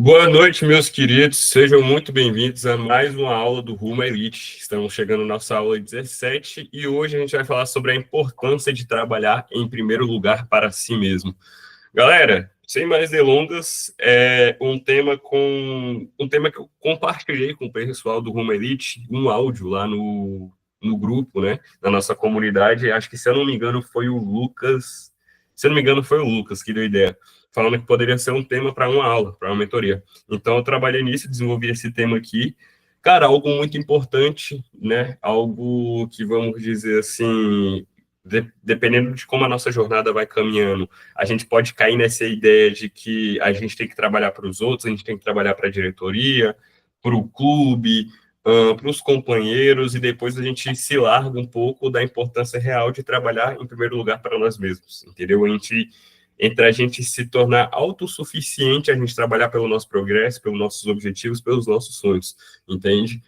Boa noite, meus queridos. Sejam muito bem-vindos a mais uma aula do Rumo à Elite. Estamos chegando na nossa aula 17 e hoje a gente vai falar sobre a importância de trabalhar em primeiro lugar para si mesmo. Galera, sem mais delongas, é um tema que eu compartilhei com o pessoal do Rumo à Elite, um áudio lá no grupo, né, na nossa comunidade. Acho que, se eu não me engano, foi o Lucas. Se eu não me engano, foi o Lucas que deu a ideia, falando que poderia ser um tema para uma aula, para uma mentoria. Então, eu trabalhei nisso, desenvolvi esse tema aqui. Cara, algo muito importante, né? Algo que, vamos dizer assim, dependendo de como a nossa jornada vai caminhando, a gente pode cair nessa ideia de que a gente tem que trabalhar para os outros, a gente tem que trabalhar para a diretoria, para o clube, para os companheiros, e depois a gente se larga um pouco da importância real de trabalhar, em primeiro lugar, para nós mesmos, entendeu? Entre a gente se tornar autossuficiente, a gente trabalhar pelo nosso progresso, pelos nossos objetivos, pelos nossos sonhos, entende?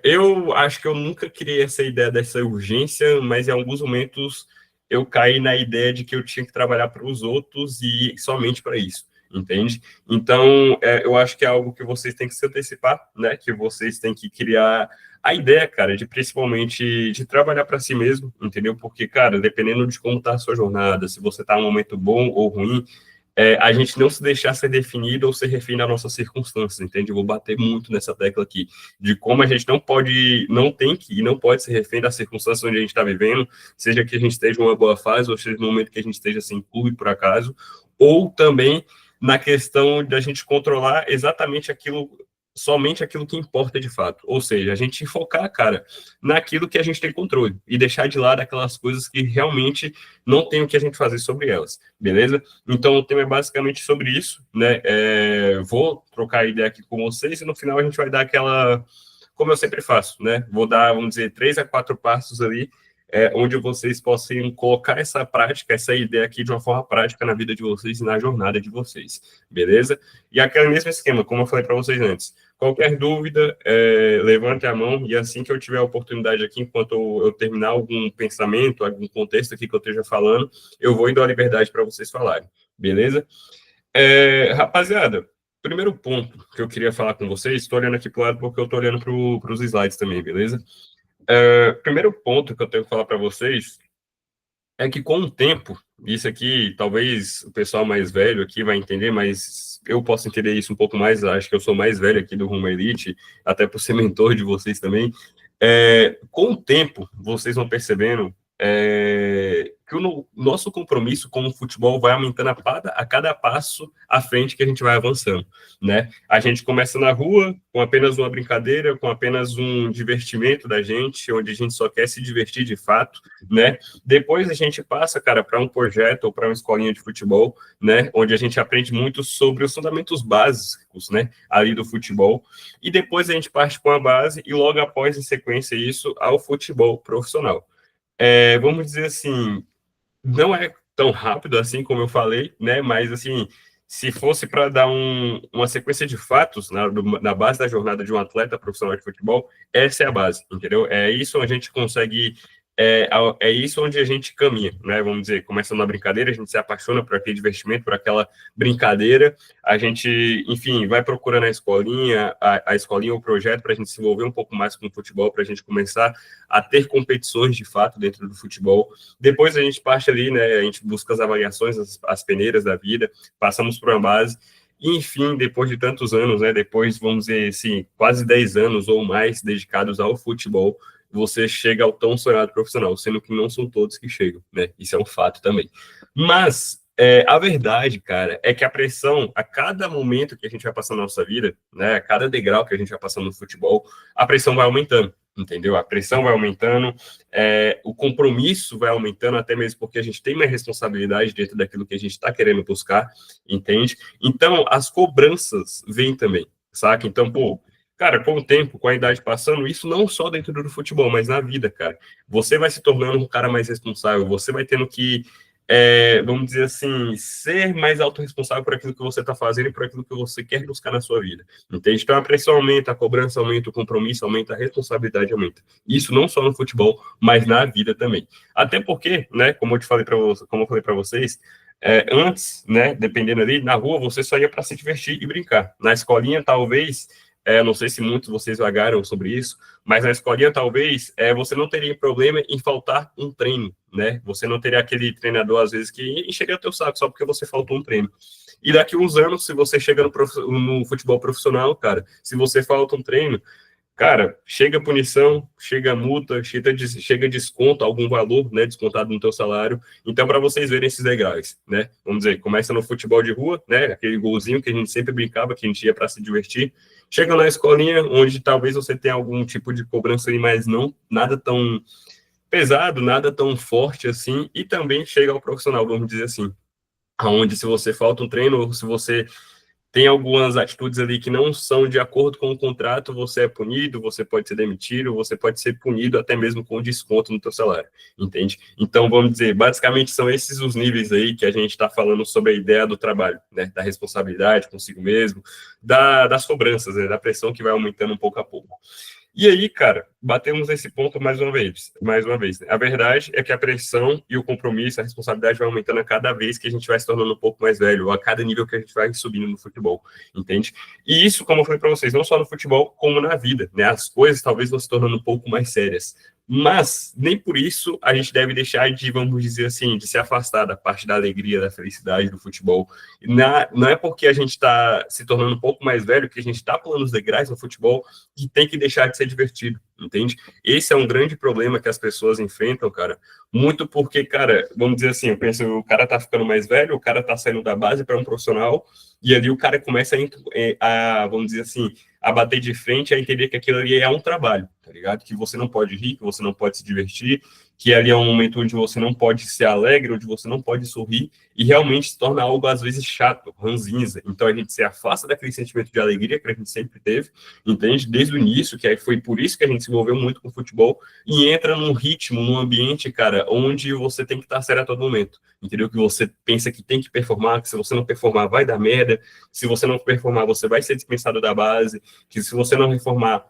Eu acho que eu nunca criei essa ideia dessa urgência, mas em alguns momentos eu caí na ideia de que eu tinha que trabalhar para os outros e somente para isso, entende? Então, eu acho que é algo que vocês têm que se antecipar, né? Que vocês têm que criar a ideia, cara, de principalmente de trabalhar para si mesmo, entendeu? Porque, cara, dependendo de como está a sua jornada, se você está em um momento bom ou ruim, a gente não se deixar ser definido ou ser refém das nossas circunstâncias, entende? Eu vou bater muito nessa tecla aqui, de como a gente não pode, não tem que e não pode ser refém das circunstâncias onde a gente está vivendo, seja que a gente esteja em uma boa fase, ou seja no momento que a gente esteja sem clube, por acaso, ou também na questão da gente controlar exatamente aquilo, somente aquilo que importa de fato. Ou seja, a gente focar, cara, naquilo que a gente tem controle e deixar de lado aquelas coisas que realmente não tem o que a gente fazer sobre elas, beleza? Então, o tema é basicamente sobre isso, né? Vou trocar ideia aqui com vocês e no final a gente vai dar aquela, como eu sempre faço, né? Vou dar, vamos dizer, 3 a 4 passos ali, onde vocês possam colocar essa prática, essa ideia aqui de uma forma prática na vida de vocês e na jornada de vocês, beleza? E aquele mesmo esquema, como eu falei para vocês antes. Qualquer dúvida, levante a mão e assim que eu tiver a oportunidade aqui, enquanto eu terminar algum pensamento, algum contexto aqui que eu esteja falando, eu vou dar a liberdade para vocês falarem, beleza? Rapaziada, primeiro ponto que eu queria falar com vocês, estou olhando aqui para o lado porque eu estou olhando para os slides também, beleza? Primeiro ponto que eu tenho que falar para vocês é que, com o tempo, isso aqui, talvez o pessoal mais velho aqui vai entender, mas eu posso entender isso um pouco mais, acho que eu sou mais velho aqui do Rumo à Elite, até por ser mentor de vocês também. Com o tempo, vocês vão percebendo que o nosso compromisso com o futebol vai aumentando a cada passo à frente que a gente vai avançando, né? A gente começa na rua com apenas uma brincadeira, com apenas um divertimento da gente, onde a gente só quer se divertir de fato, né? Depois a gente passa, cara, para um projeto ou para uma escolinha de futebol, né? Onde a gente aprende muito sobre os fundamentos básicos, né? Ali do futebol. E depois a gente parte com a base e logo após, em sequência, isso ao futebol profissional. Vamos dizer assim, não é tão rápido assim como eu falei, né? Mas assim, se fosse para dar uma sequência de fatos na base da jornada de um atleta profissional de futebol, essa é a base, entendeu? É isso onde a gente consegue, é isso onde a gente caminha, né? Vamos dizer, começando na brincadeira, a gente se apaixona por aquele divertimento, por aquela brincadeira, a gente, enfim, vai procurando a escolinha, o projeto para a gente se envolver um pouco mais com o futebol, para a gente começar a ter competições de fato dentro do futebol. Depois a gente parte ali, né? A gente busca as avaliações, as peneiras da vida, passamos por uma base. E, enfim, depois de tantos anos, né? Depois, vamos dizer assim, quase 10 anos ou mais dedicados ao futebol, você chega ao tão sonhado profissional, sendo que não são todos que chegam, né? Isso é um fato também. Mas a verdade, cara, é que a pressão, a cada momento que a gente vai passando na nossa vida, né? A cada degrau que a gente vai passando no futebol, a pressão vai aumentando, entendeu? A pressão vai aumentando, o compromisso vai aumentando, até mesmo porque a gente tem mais responsabilidade dentro daquilo que a gente está querendo buscar, entende? Então, as cobranças vêm também, saca? Então, pô, cara, com o tempo, com a idade passando, isso não só dentro do futebol, mas na vida, cara. Você vai se tornando um cara mais responsável, você vai tendo que, vamos dizer assim, ser mais autorresponsável por aquilo que você está fazendo e por aquilo que você quer buscar na sua vida. Entende? Então a pressão aumenta, a cobrança aumenta, o compromisso aumenta, a responsabilidade aumenta. Isso não só no futebol, mas na vida também. Até porque, né, como eu falei para vocês, Antes, né, dependendo ali, na rua você só ia para se divertir e brincar. Na escolinha, talvez, não sei se muitos de vocês vagaram sobre isso, mas na escolinha, talvez, você não teria problema em faltar um treino, né? Você não teria aquele treinador, às vezes, que encheria o teu saco só porque você faltou um treino. E daqui uns anos, se você chega no futebol profissional, cara, se você falta um treino, cara, chega punição, chega multa, chega desconto, algum valor, né, descontado no teu salário. Então, para vocês verem esses degraus, né? Vamos dizer, começa no futebol de rua, né? Aquele golzinho que a gente sempre brincava, que a gente ia para se divertir. Chega na escolinha, onde talvez você tenha algum tipo de cobrança ali, mas não nada tão pesado, nada tão forte assim. E também chega ao profissional, vamos dizer assim, aonde se você falta um treino, ou se você tem algumas atitudes ali que não são de acordo com o contrato, você é punido, você pode ser demitido, você pode ser punido até mesmo com desconto no teu salário, entende? Então, vamos dizer, basicamente são esses os níveis aí que a gente está falando sobre a ideia do trabalho, né? Da responsabilidade consigo mesmo, das cobranças, né? Da pressão que vai aumentando um pouco a pouco. E aí, cara, batemos nesse ponto mais uma vez. Né? A verdade é que a pressão e o compromisso, a responsabilidade vai aumentando a cada vez que a gente vai se tornando um pouco mais velho, ou a cada nível que a gente vai subindo no futebol, entende? E isso, como eu falei para vocês, não só no futebol, como na vida, né? As coisas talvez vão se tornando um pouco mais sérias. Mas nem por isso a gente deve deixar de, vamos dizer assim, de se afastar da parte da alegria, da felicidade do futebol. Não é porque a gente está se tornando um pouco mais velho que a gente está pulando os degraus no futebol que tem que deixar de ser divertido, entende? Esse é um grande problema que as pessoas enfrentam, cara, muito porque, cara, vamos dizer assim, eu penso, o cara tá ficando mais velho, o cara tá saindo da base para um profissional, e ali o cara começa vamos dizer assim, a bater de frente, a entender que aquilo ali é um trabalho, tá ligado? Que você não pode rir, que você não pode se divertir, que ali é um momento onde você não pode ser alegre, onde você não pode sorrir, e realmente se torna algo, às vezes, chato, ranzinza. Então, a gente se afasta daquele sentimento de alegria que a gente sempre teve, entende? Desde o início, que aí foi por isso que a gente se envolveu muito com o futebol, e entra num ritmo, num ambiente, cara, onde você tem que estar sério a todo momento, entendeu? Que você pensa que tem que performar, que se você não performar, vai dar merda, se você não performar, você vai ser dispensado da base, que se você não performar,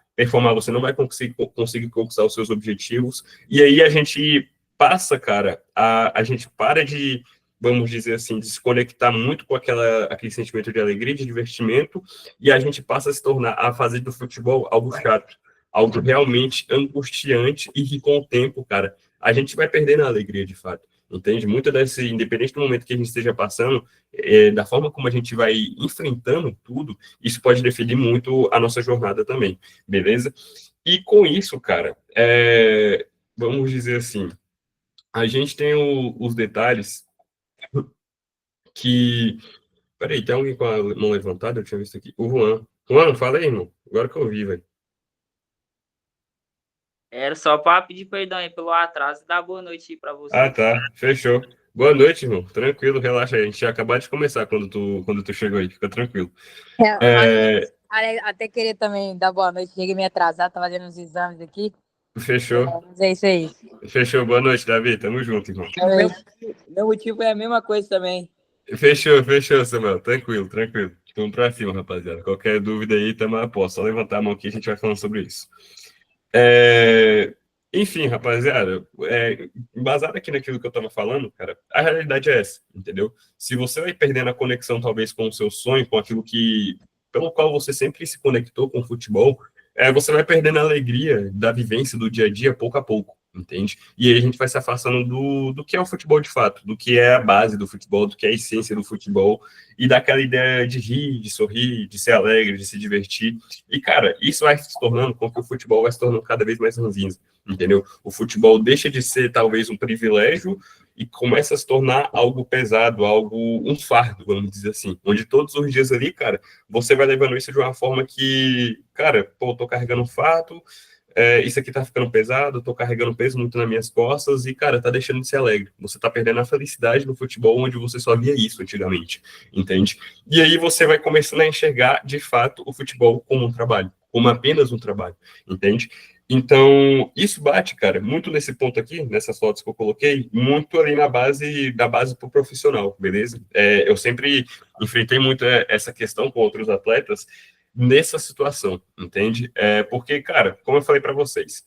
você não vai conseguir conquistar os seus objetivos, e aí a gente passa, cara, a gente para de, vamos dizer assim, de se conectar muito com aquele sentimento de alegria, de divertimento, e a gente passa a se tornar, a fazer do futebol algo chato, algo realmente angustiante, e que com o tempo, cara, a gente vai perdendo a alegria de fato. Entende? Muito desse, independente do momento que a gente esteja passando, da forma como a gente vai enfrentando tudo, isso pode definir muito a nossa jornada também, beleza? E com isso, cara, vamos dizer assim, a gente tem os detalhes que. Peraí, tem alguém com a mão levantada? Eu tinha visto aqui. O Juan. Juan, fala aí, irmão. Agora que eu vi, velho. Era só para pedir perdão aí pelo atraso e dar boa noite aí para Ah, vocês. tá. Fechou. Boa noite, irmão. Tranquilo, relaxa aí. A gente ia acabar de começar quando tu chegou aí. Fica tranquilo. É, Até queria também dar boa noite. Cheguei meio atrasado, tá fazendo uns exames aqui. fechou. Mas é isso aí. Fechou. Boa noite, Davi. Tamo junto, irmão. Meu motivo é a mesma coisa também. Fechou, Samuel. Tranquilo, tranquilo. Vamos pra cima, rapaziada. Qualquer dúvida aí, tamo a posto. Só levantar a mão aqui e a gente vai falando sobre isso. Enfim, rapaziada, embasado aqui naquilo que eu tava falando, cara, a realidade é essa, entendeu? Se você vai perdendo a conexão, talvez, com o seu sonho, com aquilo pelo qual você sempre se conectou com o futebol, você vai perdendo a alegria da vivência do dia a dia pouco a pouco, entende? E aí a gente vai se afastando do que é o futebol de fato, do que é a base do futebol, do que é a essência do futebol, e daquela ideia de rir, de sorrir, de ser alegre, de se divertir. E, cara, isso vai se tornando com que o futebol vai se tornando cada vez mais ranzinza, entendeu? O futebol deixa de ser, talvez, um privilégio e começa a se tornar algo pesado, um fardo, vamos dizer assim, onde todos os dias ali, cara, você vai levando isso de uma forma que, cara, pô, tô carregando um fardo, isso aqui tá ficando pesado, tô carregando peso muito nas minhas costas e, cara, tá deixando de ser alegre. Você tá perdendo a felicidade no futebol onde você só via isso antigamente, entende? E aí você vai começando a enxergar, de fato, o futebol como um trabalho, como apenas um trabalho, entende? Então, isso bate, cara, muito nesse ponto aqui, nessas fotos que eu coloquei, muito ali da base pro profissional, beleza? Eu sempre enfrentei muito essa questão com outros atletas, nessa situação, entende? Porque, cara, como eu falei para vocês,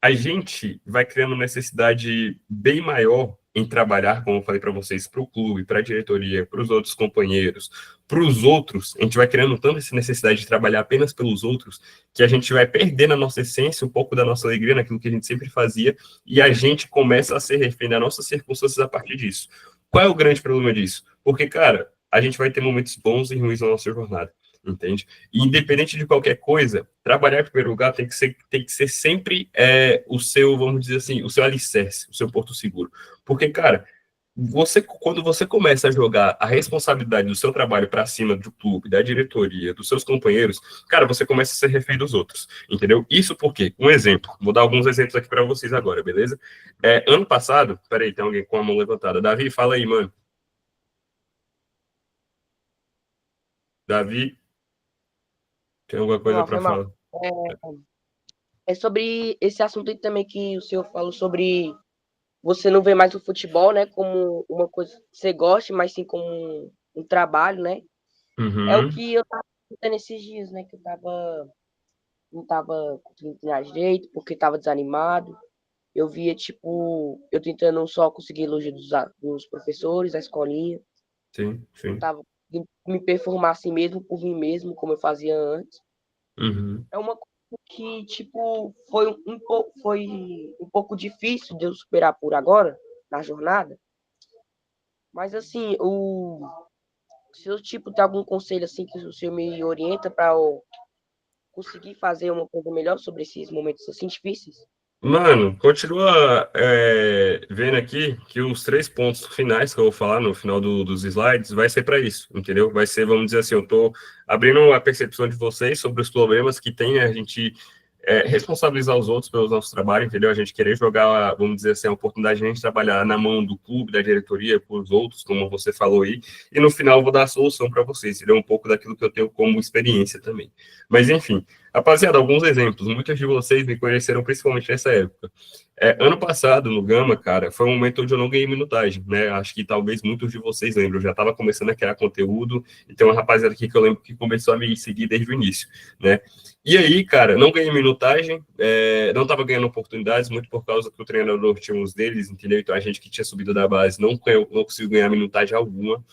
a gente vai criando necessidade bem maior em trabalhar, como eu falei para vocês, para o clube, para a diretoria, para os outros companheiros, para os outros, a gente vai criando tanta essa necessidade de trabalhar apenas pelos outros, que a gente vai perdendo a nossa essência, um pouco da nossa alegria naquilo que a gente sempre fazia, e a gente começa a ser refém das nossas circunstâncias a partir disso. Qual é o grande problema disso? Porque, cara, a gente vai ter momentos bons e ruins na nossa jornada, entende? E independente de qualquer coisa, trabalhar em primeiro lugar tem que ser sempre o seu, vamos dizer assim, o seu alicerce, o seu porto seguro. Porque, cara, quando você começa a jogar a responsabilidade do seu trabalho para cima do clube, da diretoria, dos seus companheiros, cara, você começa a ser refém dos outros, entendeu? Isso porque, um exemplo, vou dar alguns exemplos aqui para vocês agora, beleza? Ano passado, peraí, tem alguém com a mão levantada. Davi, fala aí, mano. Davi, tem alguma Foi coisa mal, para foi mal. falar? É sobre esse assunto aí também que o senhor falou sobre você não ver mais o futebol, né, como uma coisa que você gosta, mas sim como um trabalho, né? É o Uhum, que eu tava pensando esses dias, né, que não tava conseguindo treinar direito, porque tava desanimado. Eu via, tipo, eu tentando só conseguir elogio dos professores, da escolinha. sim, Não sim. tava conseguindo me performar assim mesmo, por mim mesmo, como eu fazia antes. Uhum. É uma coisa que, tipo, foi um pouco difícil de eu superar por agora, na jornada. Mas, assim, se eu, tipo, tem algum conselho, assim, que o senhor me orienta para eu conseguir fazer uma coisa melhor sobre esses momentos, assim, difíceis? Mano, continua vendo aqui que os 3 pontos finais que eu vou falar no final dos slides vai ser para isso, entendeu? Vai ser, vamos dizer assim, eu estou abrindo a percepção de vocês sobre os problemas que tem a gente responsabilizar os outros pelos nossos trabalhos, entendeu? A gente querer jogar, vamos dizer assim, a oportunidade de a gente trabalhar na mão do clube, da diretoria, por os outros, como você falou aí, e no final eu vou dar a solução para vocês, entendeu? Um pouco daquilo que eu tenho como experiência também. Mas, enfim, rapaziada, alguns exemplos. Muitos de vocês me conheceram principalmente nessa época. Ano passado, no Gama, cara, foi um momento onde eu não ganhei minutagem, né? Acho que talvez muitos de vocês lembram. Eu já estava começando a criar conteúdo, e tem uma rapaziada aqui que eu lembro que começou a me seguir desde o início, né? E aí, cara, não ganhei minutagem, não estava ganhando oportunidades, muito por causa que o treinador tinha uns deles, entendeu? Então a gente que tinha subido da base não conseguiu ganhar minutagem alguma.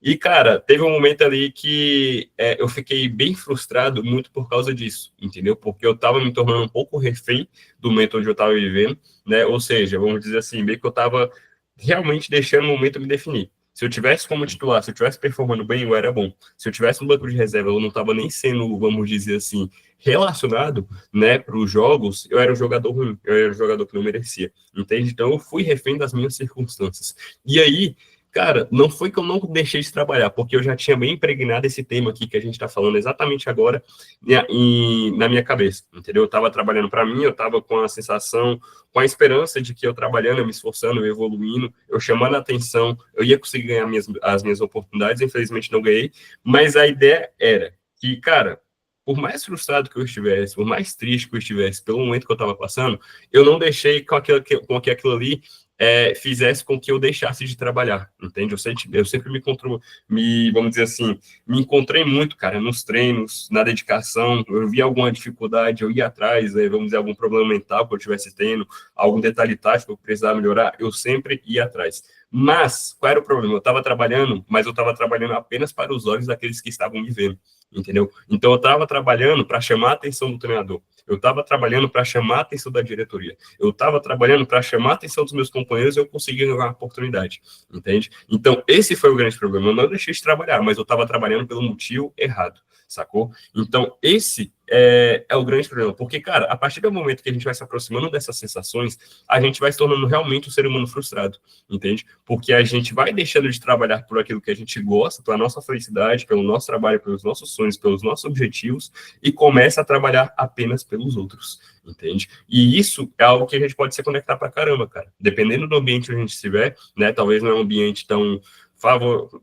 E, cara, teve um momento ali que eu fiquei bem frustrado muito por causa disso, entendeu? Porque eu tava me tornando um pouco refém do momento onde eu tava vivendo, né? Ou seja, vamos dizer assim, meio que eu tava realmente deixando o momento me definir. Se eu tivesse como titular, se eu tivesse performando bem, eu era bom. Se eu tivesse no banco de reserva, eu não tava nem sendo, vamos dizer assim, relacionado, né, para os jogos, eu era um jogador ruim, eu era um jogador que não merecia, entende? Então eu fui refém das minhas circunstâncias. E aí, cara, não foi que eu não deixei de trabalhar, porque eu já tinha bem impregnado esse tema aqui que a gente está falando exatamente agora na minha cabeça, entendeu? Eu estava trabalhando para mim, eu estava com a sensação, com a esperança de que eu trabalhando, eu me esforçando, eu evoluindo, eu chamando a atenção, eu ia conseguir ganhar as minhas oportunidades, infelizmente não ganhei, mas a ideia era que, cara, por mais frustrado que eu estivesse, por mais triste que eu estivesse pelo momento que eu estava passando, eu não deixei com que aquilo ali fizesse com que eu deixasse de trabalhar, entende? Eu sempre vamos dizer assim, me encontrei muito, cara, nos treinos, na dedicação, eu via alguma dificuldade, eu ia atrás, vamos dizer, algum problema mental que eu estivesse tendo, algum detalhe tático que eu precisava melhorar, eu sempre ia atrás. Mas, qual era o problema? Eu estava trabalhando, mas eu estava trabalhando apenas para os olhos daqueles que estavam me vendo, entendeu? Então, eu estava trabalhando para chamar a atenção do treinador, eu estava trabalhando para chamar a atenção da diretoria, eu estava trabalhando para chamar a atenção dos meus companheiros e eu consegui ganhar uma oportunidade, entende? Então, esse foi o grande problema. Eu não deixei de trabalhar, mas eu estava trabalhando pelo motivo errado, sacou? Então, esse é o grande problema. Porque, cara, a partir do momento que a gente vai se aproximando dessas sensações, a gente vai se tornando realmente um ser humano frustrado, entende? Porque a gente vai deixando de trabalhar por aquilo que a gente gosta, pela nossa felicidade, pelo nosso trabalho, pelos nossos sonhos, pelos nossos objetivos, e começa a trabalhar apenas pelos outros, entende? E isso é algo que a gente pode se conectar pra caramba, cara. Dependendo do ambiente onde a gente estiver, né? Talvez não é um ambiente tão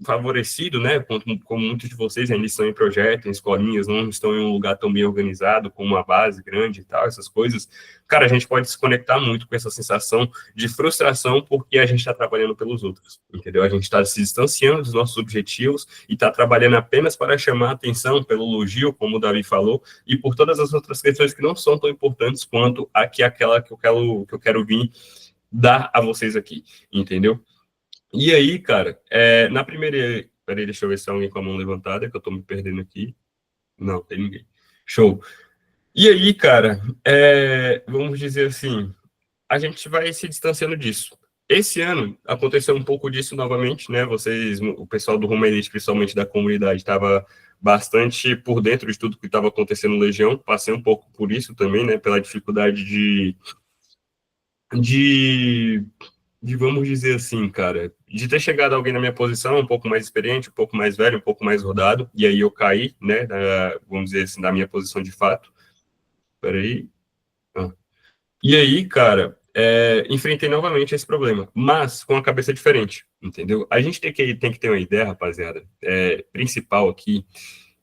favorecido, né? Como muitos de vocês ainda estão em projeto, em escolinhas, não estão em um lugar tão bem organizado, com uma base grande e tal, essas coisas. Cara, a gente pode se conectar muito com essa sensação de frustração porque a gente está trabalhando pelos outros, entendeu? A gente está se distanciando dos nossos objetivos e está trabalhando apenas para chamar a atenção pelo elogio, como o Davi falou, e por todas as outras questões que não são tão importantes quanto aquela que eu quero vir dar a vocês aqui, entendeu? E aí, cara, na primeira... Peraí, deixa eu ver se tem alguém com a mão levantada, que eu tô me perdendo aqui. Não, tem ninguém. Show. E aí, cara, vamos dizer assim, a gente vai se distanciando disso. Esse ano aconteceu um pouco disso novamente, né? Vocês, o pessoal do Rumo Elite, principalmente da comunidade, estava bastante por dentro de tudo que estava acontecendo no Legião. Passei um pouco por isso também, né? Pela dificuldade de vamos dizer assim, cara, de ter chegado alguém na minha posição, um pouco mais experiente, um pouco mais velho, um pouco mais rodado, e aí eu caí, né? Vamos dizer assim, da minha posição de fato. Peraí. Ah. E aí, cara, enfrentei novamente esse problema, mas com a cabeça diferente, entendeu? A gente tem que ter uma ideia, rapaziada, principal aqui,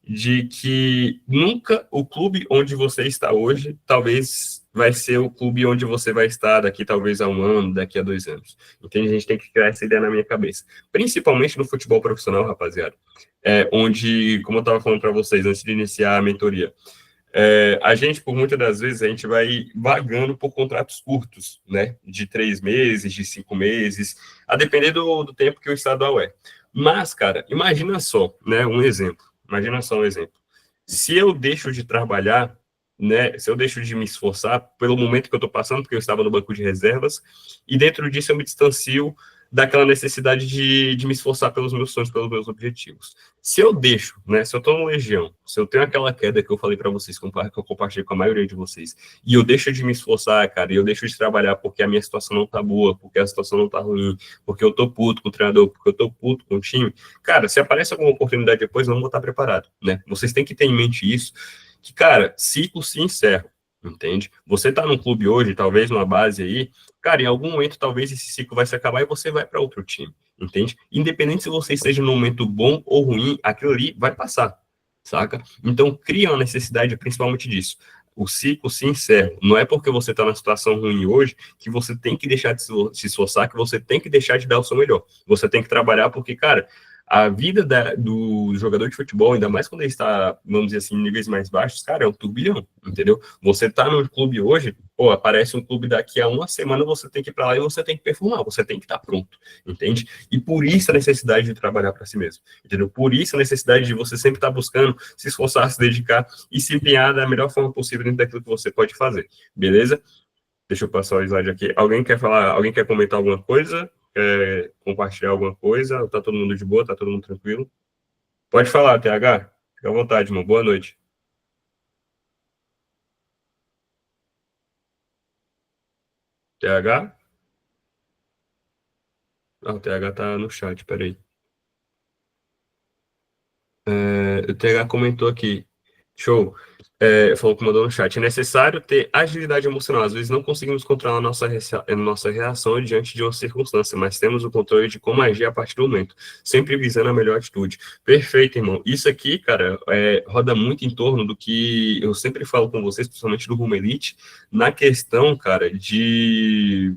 de que nunca o clube onde você está hoje, talvez vai ser o clube onde você vai estar daqui talvez a um ano, daqui a 2 anos. Entende? A gente tem que criar essa ideia na minha cabeça. Principalmente no futebol profissional, rapaziada, onde, como eu estava falando para vocês antes de iniciar a mentoria, a gente, por muitas das vezes, a gente vai vagando por contratos curtos, né? De 3 meses, de 5 meses, a depender do tempo que o estadual é. Mas, cara, imagina só, né? Um exemplo. Imagina só um exemplo. Se eu deixo de trabalhar, né? Se eu deixo de me esforçar pelo momento que eu estou passando, porque eu estava no banco de reservas, e dentro disso eu me distancio daquela necessidade de me esforçar pelos meus sonhos, pelos meus objetivos. Se eu deixo, né, se eu estou no Legião, se eu tenho aquela queda que eu falei para vocês, que eu compartilhei com a maioria de vocês, e eu deixo de me esforçar, cara, e eu deixo de trabalhar porque a minha situação não tá boa, porque a situação não tá ruim, porque eu tô puto com o treinador, porque eu tô puto com o time, cara, se aparece alguma oportunidade depois, eu não vou estar preparado, né? Vocês têm que ter em mente isso, que, cara, ciclo se encerra, entende? Você tá num clube hoje, talvez numa base aí, cara, em algum momento talvez esse ciclo vai se acabar e você vai para outro time, entende? Independente se você esteja num momento bom ou ruim, aquilo ali vai passar, saca? Então, cria uma necessidade principalmente disso. O ciclo se encerra. Não é porque você está numa situação ruim hoje que você tem que deixar de se esforçar, que você tem que deixar de dar o seu melhor. Você tem que trabalhar porque, cara, a vida do jogador de futebol, ainda mais quando ele está, vamos dizer assim, em níveis mais baixos, cara, é um turbilhão, entendeu? Você tá no clube hoje, pô, aparece um clube daqui a uma semana, você tem que ir para lá e você tem que performar, você tem que estar pronto, entende? E por isso a necessidade de trabalhar para si mesmo, entendeu? Por isso a necessidade de você sempre estar buscando se esforçar, se dedicar e se empenhar da melhor forma possível dentro daquilo que você pode fazer, beleza? Deixa eu passar o slide aqui. Alguém quer falar, alguém quer comentar alguma coisa? Quer compartilhar alguma coisa? Tá todo mundo de boa? Tá todo mundo tranquilo? Pode falar, TH. Fica à vontade, irmão. Boa noite. TH? Ah, o TH tá no chat, peraí. O TH comentou aqui. Show. Falou que mandou no chat. É necessário ter agilidade emocional. Às vezes não conseguimos controlar a nossa reação diante de uma circunstância, mas temos o controle de como agir a partir do momento, sempre visando a melhor atitude. Perfeito, irmão. Isso aqui, cara, roda muito em torno do que eu sempre falo com vocês, principalmente do Rumo Elite, na questão, cara, de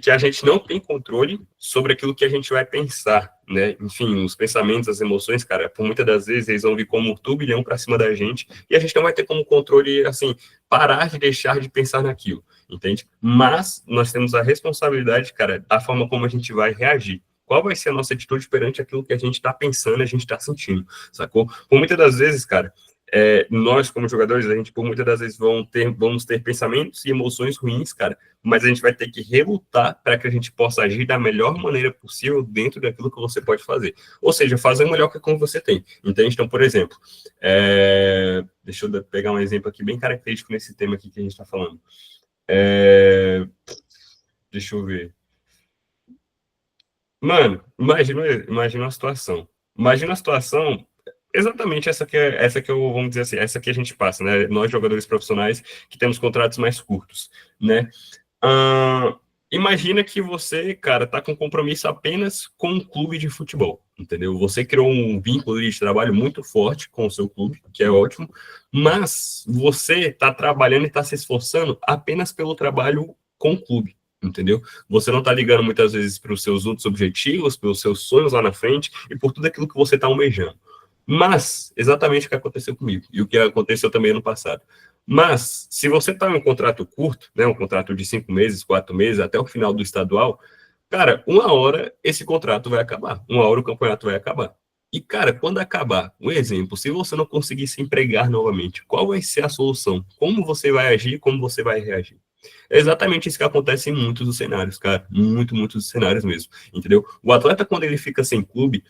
que a gente não tem controle sobre aquilo que a gente vai pensar, né? Enfim, os pensamentos, as emoções, cara, por muitas das vezes eles vão vir como um turbilhão para cima da gente e a gente não vai ter como controle, assim, parar de deixar de pensar naquilo, entende? Mas nós temos a responsabilidade, cara, da forma como a gente vai reagir. Qual vai ser a nossa atitude perante aquilo que a gente está pensando, a gente está sentindo, sacou? Por muitas das vezes, cara, nós, como jogadores, a gente, por muitas das vezes, vamos ter pensamentos e emoções ruins, cara, mas a gente vai ter que relutar para que a gente possa agir da melhor maneira possível dentro daquilo que você pode fazer. Ou seja, fazer o melhor que como você tem. Entende? Então, por exemplo, deixa eu pegar um exemplo aqui bem característico nesse tema aqui que a gente está falando. Deixa eu ver. Mano, imagina uma situação. Imagina a situação exatamente essa que eu, vamos dizer assim, essa que a gente passa, né? Nós, jogadores profissionais, que temos contratos mais curtos, né? Imagina que você, cara, tá com compromisso apenas com um clube de futebol, entendeu? Você criou um vínculo de trabalho muito forte com o seu clube, que é ótimo, mas você tá trabalhando e tá se esforçando apenas pelo trabalho com o clube, entendeu? Você não tá ligando muitas vezes para os seus outros objetivos, pelos seus sonhos lá na frente e por tudo aquilo que você tá almejando. Mas, exatamente o que aconteceu comigo, e o que aconteceu também ano passado. Mas, se você está em um contrato curto, né, um contrato de 5 meses, 4 meses, até o final do estadual, cara, uma hora esse contrato vai acabar, uma hora o campeonato vai acabar. E, cara, quando acabar, um exemplo, se você não conseguir se empregar novamente, qual vai ser a solução? Como você vai agir, como você vai reagir? É exatamente isso que acontece em muitos dos cenários, cara. Muitos dos cenários mesmo, entendeu? O atleta, quando ele fica sem clube,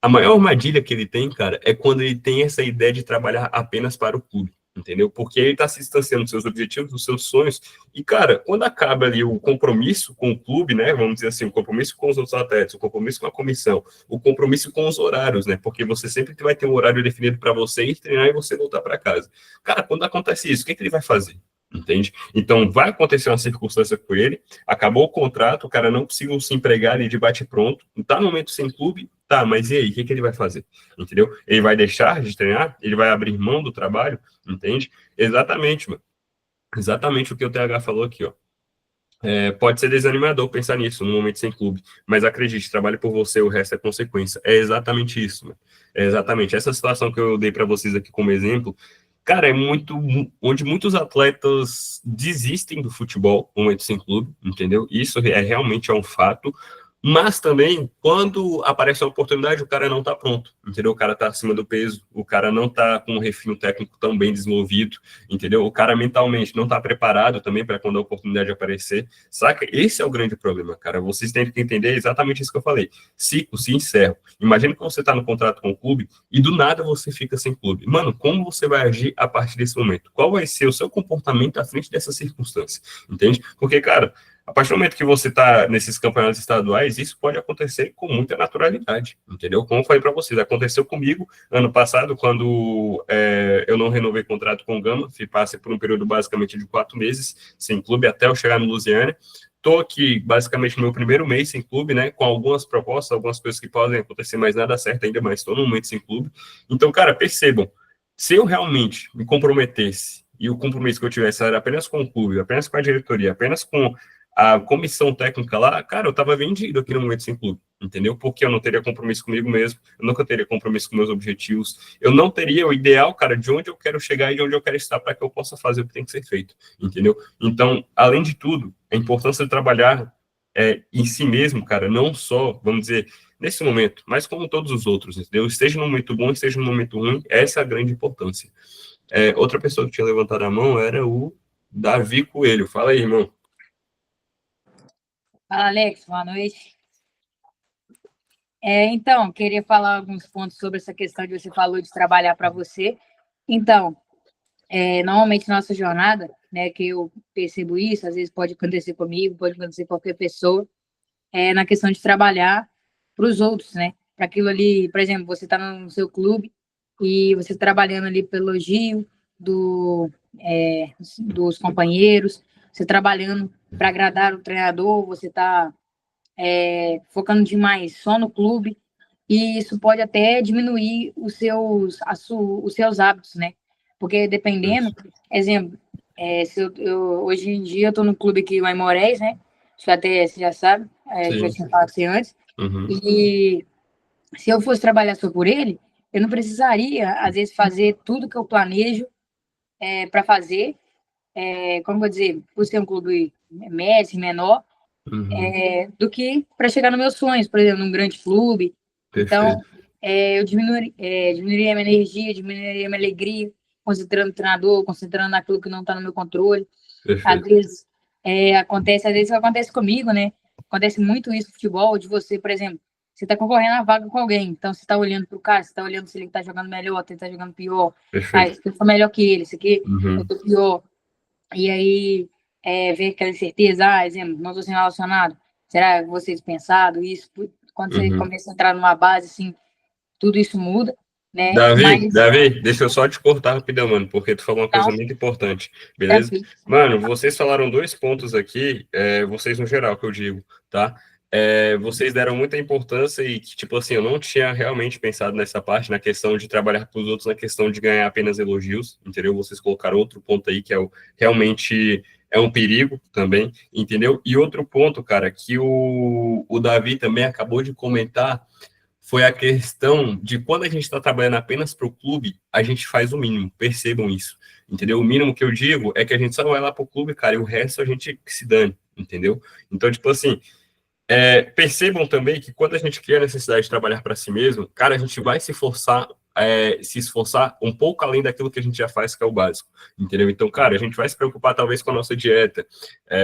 a maior armadilha que ele tem, cara, é quando ele tem essa ideia de trabalhar apenas para o clube, entendeu? Porque ele está se distanciando dos seus objetivos, dos seus sonhos, e, cara, quando acaba ali o compromisso com o clube, né, vamos dizer assim, o compromisso com os outros atletas, o compromisso com a comissão, o compromisso com os horários, né, porque você sempre vai ter um horário definido para você ir treinar e você voltar para casa. Cara, quando acontece isso, o que ele vai fazer? Entende? Então, vai acontecer uma circunstância com ele, acabou o contrato, o cara não conseguiu se empregar ali de bate-pronto, tá no momento sem clube, tá, mas e aí, o que ele vai fazer? Entendeu? Ele vai deixar de treinar? Ele vai abrir mão do trabalho? Entende? Exatamente, mano. Exatamente o que o TH falou aqui, ó. Pode ser desanimador pensar nisso no momento sem clube, mas acredite, trabalhe por você, o resto é consequência. É exatamente isso, mano. É exatamente essa situação que eu dei para vocês aqui como exemplo. Cara, é muito onde muitos atletas desistem do futebol no momento sem clube, entendeu? Isso realmente é um fato. Mas também, quando aparece a oportunidade, o cara não tá pronto, entendeu? O cara tá acima do peso, o cara não tá com um refino técnico tão bem desenvolvido, entendeu? O cara mentalmente não tá preparado também para quando a oportunidade aparecer, saca? Esse é o grande problema, cara. Vocês têm que entender exatamente isso que eu falei. Ciclo se encerra. Imagina que você tá no contrato com o clube e do nada você fica sem clube. Mano, como você vai agir a partir desse momento? Qual vai ser o seu comportamento à frente dessa circunstância? Entende? Porque, cara, a partir do momento que você está nesses campeonatos estaduais, isso pode acontecer com muita naturalidade, entendeu? Como eu falei para vocês, aconteceu comigo ano passado, quando eu não renovei contrato com o Gama, passei por um período basicamente de 4 meses sem clube, até eu chegar no Lusiana. Estou aqui basicamente no meu primeiro mês sem clube, né? Com algumas propostas, algumas coisas que podem acontecer, mas nada certo ainda, mas estou no momento sem clube. Então, cara, percebam, se eu realmente me comprometesse e o compromisso que eu tivesse era apenas com o clube, apenas com a diretoria, apenas com a comissão técnica lá, cara, eu tava vendido aqui no momento sem clube, entendeu? Porque eu não teria compromisso comigo mesmo, eu nunca teria compromisso com meus objetivos, eu não teria o ideal, cara, de onde eu quero chegar e de onde eu quero estar para que eu possa fazer o que tem que ser feito, entendeu? Então, além de tudo, a importância de trabalhar em si mesmo, cara, não só, vamos dizer, nesse momento, mas como todos os outros, entendeu? Esteja no momento bom, esteja no momento ruim, essa é a grande importância. Outra pessoa que tinha levantado a mão era o Davi Coelho. Fala aí, irmão. Fala, Alex, boa noite. Então, queria falar alguns pontos sobre essa questão de você falou de trabalhar para você. Então, normalmente nossa jornada, né, que eu percebo isso, às vezes pode acontecer comigo, pode acontecer com qualquer pessoa, na questão de trabalhar para os outros, né? Para aquilo ali, por exemplo, você está no seu clube e você trabalhando ali pelo elogio dos companheiros, você trabalhando para agradar o treinador, você está focando demais só no clube, e isso pode até diminuir os seus hábitos, né? Porque dependendo, exemplo, hoje em dia eu estou no clube aqui, o Aimorés, né? Acho que até você já sabe, já tinha falado com você antes. Uhum. E se eu fosse trabalhar só por ele, eu não precisaria, às vezes, fazer tudo que eu planejo para fazer, como vou dizer, por ser um clube médio, menor, do que para chegar nos meus sonhos, por exemplo, num grande clube. Perfeito. Então, eu diminuiria a minha energia, diminuiria a minha alegria, concentrando no treinador, concentrando naquilo que não está no meu controle. Perfeito. Às vezes, acontece comigo, né? Acontece muito isso no futebol, de você, por exemplo, você está concorrendo a vaga com alguém, então você está olhando para o cara, você está olhando se ele está jogando melhor, se ele está jogando pior. Perfeito. Se eu for melhor que ele, esse aqui, Uhum. eu tô pior. E aí, ver aquela incerteza, exemplo, não estou sendo relacionado, será que vocês pensado isso? Quando você começa a entrar numa base, assim, tudo isso muda, né? Davi, deixa eu só te cortar rapidão, mano, porque tu falou uma coisa muito importante, beleza? Mano, vocês falaram 2 pontos aqui, vocês no geral, que eu digo, tá? Vocês deram muita importância e que, tipo assim, eu não tinha realmente pensado nessa parte, na questão de trabalhar para os outros, na questão de ganhar apenas elogios, entendeu? Vocês colocaram outro ponto aí que realmente é um perigo também, entendeu? E outro ponto, cara, que o Davi também acabou de comentar, foi a questão de quando a gente está trabalhando apenas para o clube, a gente faz o mínimo, percebam isso, entendeu? O mínimo que eu digo é que a gente só vai lá para o clube, cara, e o resto a gente que se dane, entendeu? Então, tipo assim, percebam também que quando a gente cria a necessidade de trabalhar para si mesmo, cara, a gente vai se esforçar um pouco além daquilo que a gente já faz, que é o básico, entendeu? Então, cara, a gente vai se preocupar talvez com a nossa dieta.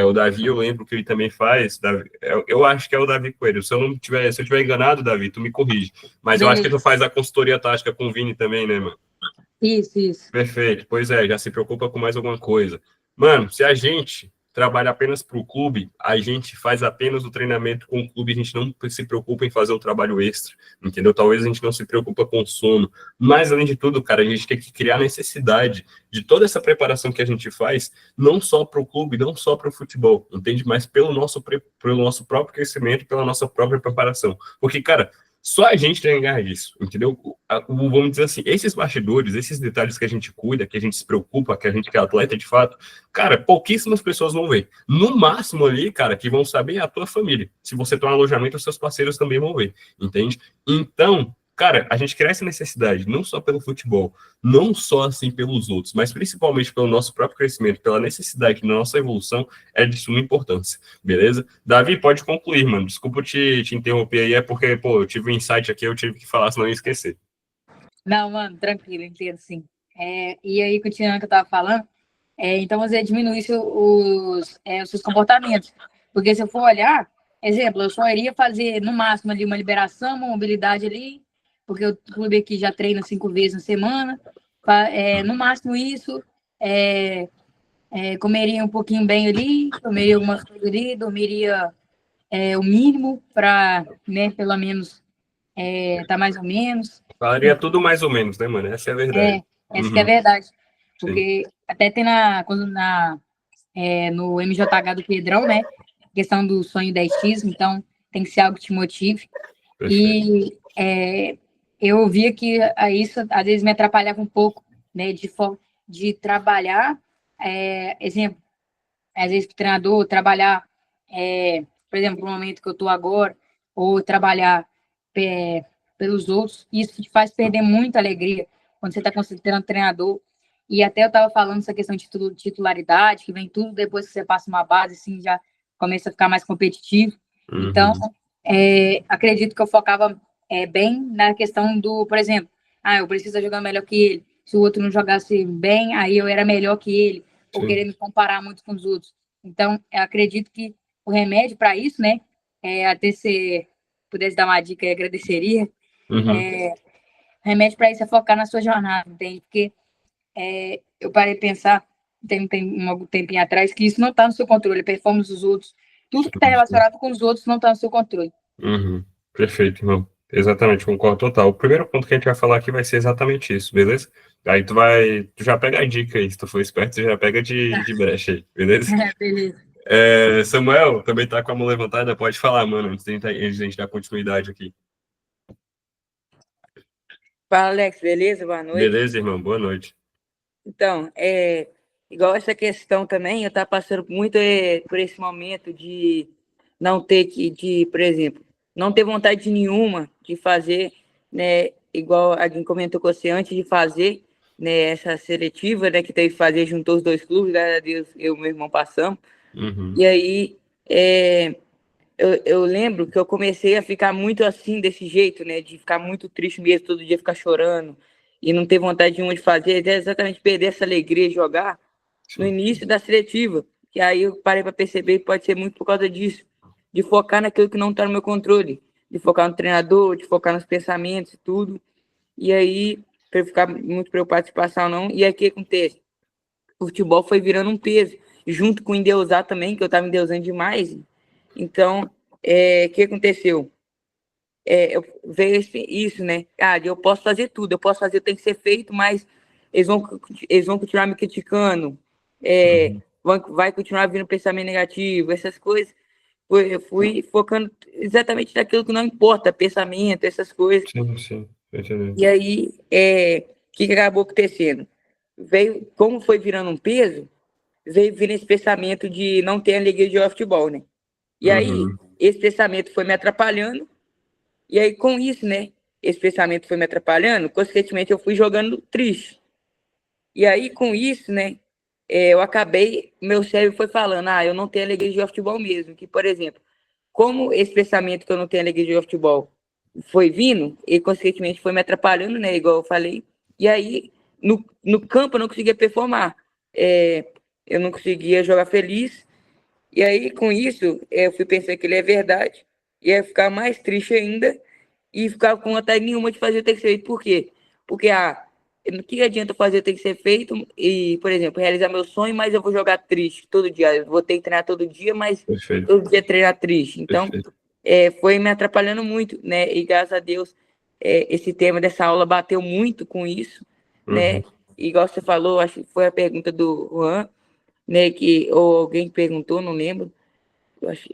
O Davi, eu lembro que ele também faz, eu acho que é o Davi Coelho. Se eu tiver enganado, Davi, tu me corrige. Mas eu acho que tu faz a consultoria tática com o Vini também, né, mano? Isso. Perfeito. Pois é, já se preocupa com mais alguma coisa. Mano, se a gente trabalha apenas para o clube, a gente faz apenas o treinamento com o clube, a gente não se preocupa em fazer um trabalho extra, entendeu? Talvez a gente não se preocupa com o sono, mas além de tudo, cara, a gente tem que criar necessidade de toda essa preparação que a gente faz, não só para o clube, não só para o futebol, entende? Mas pelo nosso próprio crescimento, pela nossa própria preparação. Porque, cara, só a gente tem que ganhar disso, entendeu? Vamos dizer assim, esses bastidores, esses detalhes que a gente cuida, que a gente se preocupa, que a gente que é atleta de fato, cara, pouquíssimas pessoas vão ver. No máximo ali, cara, que vão saber é a tua família. Se você tem um alojamento, os seus parceiros também vão ver, entende? Então, cara, a gente cria essa necessidade, não só pelo futebol, não só assim pelos outros, mas principalmente pelo nosso próprio crescimento, pela necessidade da nossa evolução, é de suma importância, beleza? Davi, pode concluir, mano. Desculpa te interromper aí, é porque, pô, eu tive um insight aqui, eu tive que falar, senão eu ia esquecer. Não, mano, tranquilo, entendo sim. E aí, continuando o que eu tava falando, então você diminui os seus comportamentos. Porque se eu for olhar, exemplo, eu só iria fazer no máximo ali uma liberação, uma mobilidade ali, porque o clube aqui já treina 5 vezes na semana, no máximo isso, comeria um pouquinho bem ali, comeria algumas coisas ali, dormiria o mínimo para, né, pelo menos, tá mais ou menos. Falaria tudo mais ou menos, né, mano? Essa é a verdade. Essa que é a verdade. Sim. Porque até tem no MJH do Pedrão, né? Questão do sonho 10x, então tem que ser algo que te motive. Perfeito. E eu via que isso às vezes me atrapalhava um pouco, né? De trabalhar, exemplo, às vezes para o treinador, trabalhar, por exemplo, no momento que eu estou agora, ou trabalhar pelos outros, isso te faz perder muita alegria quando você está considerando treinador. E até eu estava falando essa questão de titularidade, que vem tudo depois que você passa uma base, assim, já começa a ficar mais competitivo. Uhum. Então, acredito que eu focava bem na questão do, por exemplo, eu preciso jogar melhor que ele. Se o outro não jogasse bem, aí eu era melhor que ele, ou querer me comparar muito com os outros. Então, eu acredito que o remédio para isso, né, até se pudesse dar uma dica, eu agradeceria. Uhum. Remédio para isso é focar na sua jornada, entende? Porque eu parei de pensar, tem um tempinho atrás, que isso não está no seu controle, a performance dos outros, tudo que está relacionado com os outros não está no seu controle. Uhum. Perfeito, irmão. Exatamente, concordo total. O primeiro ponto que a gente vai falar aqui vai ser exatamente isso, beleza? Aí tu já pega a dica aí, se tu for esperto, tu já pega de brecha aí, beleza? Beleza. Samuel, também tá com a mão levantada, pode falar, mano, antes de a gente dar continuidade aqui. Fala, Alex, beleza? Boa noite. Beleza, irmão, boa noite. Então, igual essa questão também, eu estava passando muito por esse momento de não ter por exemplo, não ter vontade nenhuma de fazer, né, igual a gente comentou com você antes de fazer, né, essa seletiva, né, que teve que fazer, juntou os dois clubes, graças a Deus, eu e meu irmão passamos. Uhum. E aí, eu lembro que eu comecei a ficar muito assim, desse jeito, né, de ficar muito triste mesmo, todo dia ficar chorando, e não ter vontade nenhuma de fazer, é exatamente perder essa alegria de jogar no início da seletiva. Que aí eu parei para perceber que pode ser muito por causa disso, de focar naquilo que não está no meu controle, de focar no treinador, de focar nos pensamentos e tudo. E aí, para eu ficar muito preocupado se passar ou não, e aí o que acontece? O futebol foi virando um peso, junto com o endeusar também, que eu estava endeusando demais. Então, o que aconteceu? Veio isso, né? Eu posso fazer tudo, eu posso fazer, tem que ser feito, mas eles vão continuar me criticando, vai continuar vindo pensamento negativo, essas coisas. Eu fui focando exatamente naquilo que não importa, pensamento, essas coisas. Sim, entendi. E aí, o que acabou acontecendo? Como foi virando um peso, veio vindo esse pensamento de não ter alegria de jogar futebol, né? E aí, esse pensamento foi me atrapalhando. E aí, com isso, né, esse pensamento foi me atrapalhando, consequentemente eu fui jogando triste. E aí, com isso, né, eu acabei, meu cérebro foi falando, eu não tenho alegria de jogar futebol mesmo. Que, por exemplo, como esse pensamento que eu não tenho alegria de jogar futebol foi vindo, e consequentemente foi me atrapalhando, né, igual eu falei, e aí, no campo eu não conseguia performar. Eu não conseguia jogar feliz, e aí, com isso, eu fui pensando que ele é verdade, e ia ficar mais triste ainda, e ficar com vontade nenhuma de fazer o que tem que ser feito. Por quê? Porque, o que adianta fazer o que tem que ser feito e, por exemplo, realizar meu sonho, mas eu vou jogar triste todo dia. Eu vou ter que treinar todo dia, mas Perfeito, todo dia treinar triste. Então, perfeito. foi me atrapalhando muito, né? E graças a Deus, esse tema dessa aula bateu muito com isso, né? Igual você falou, acho que foi a pergunta do Juan, né? Ou alguém perguntou, não lembro. Eu acho,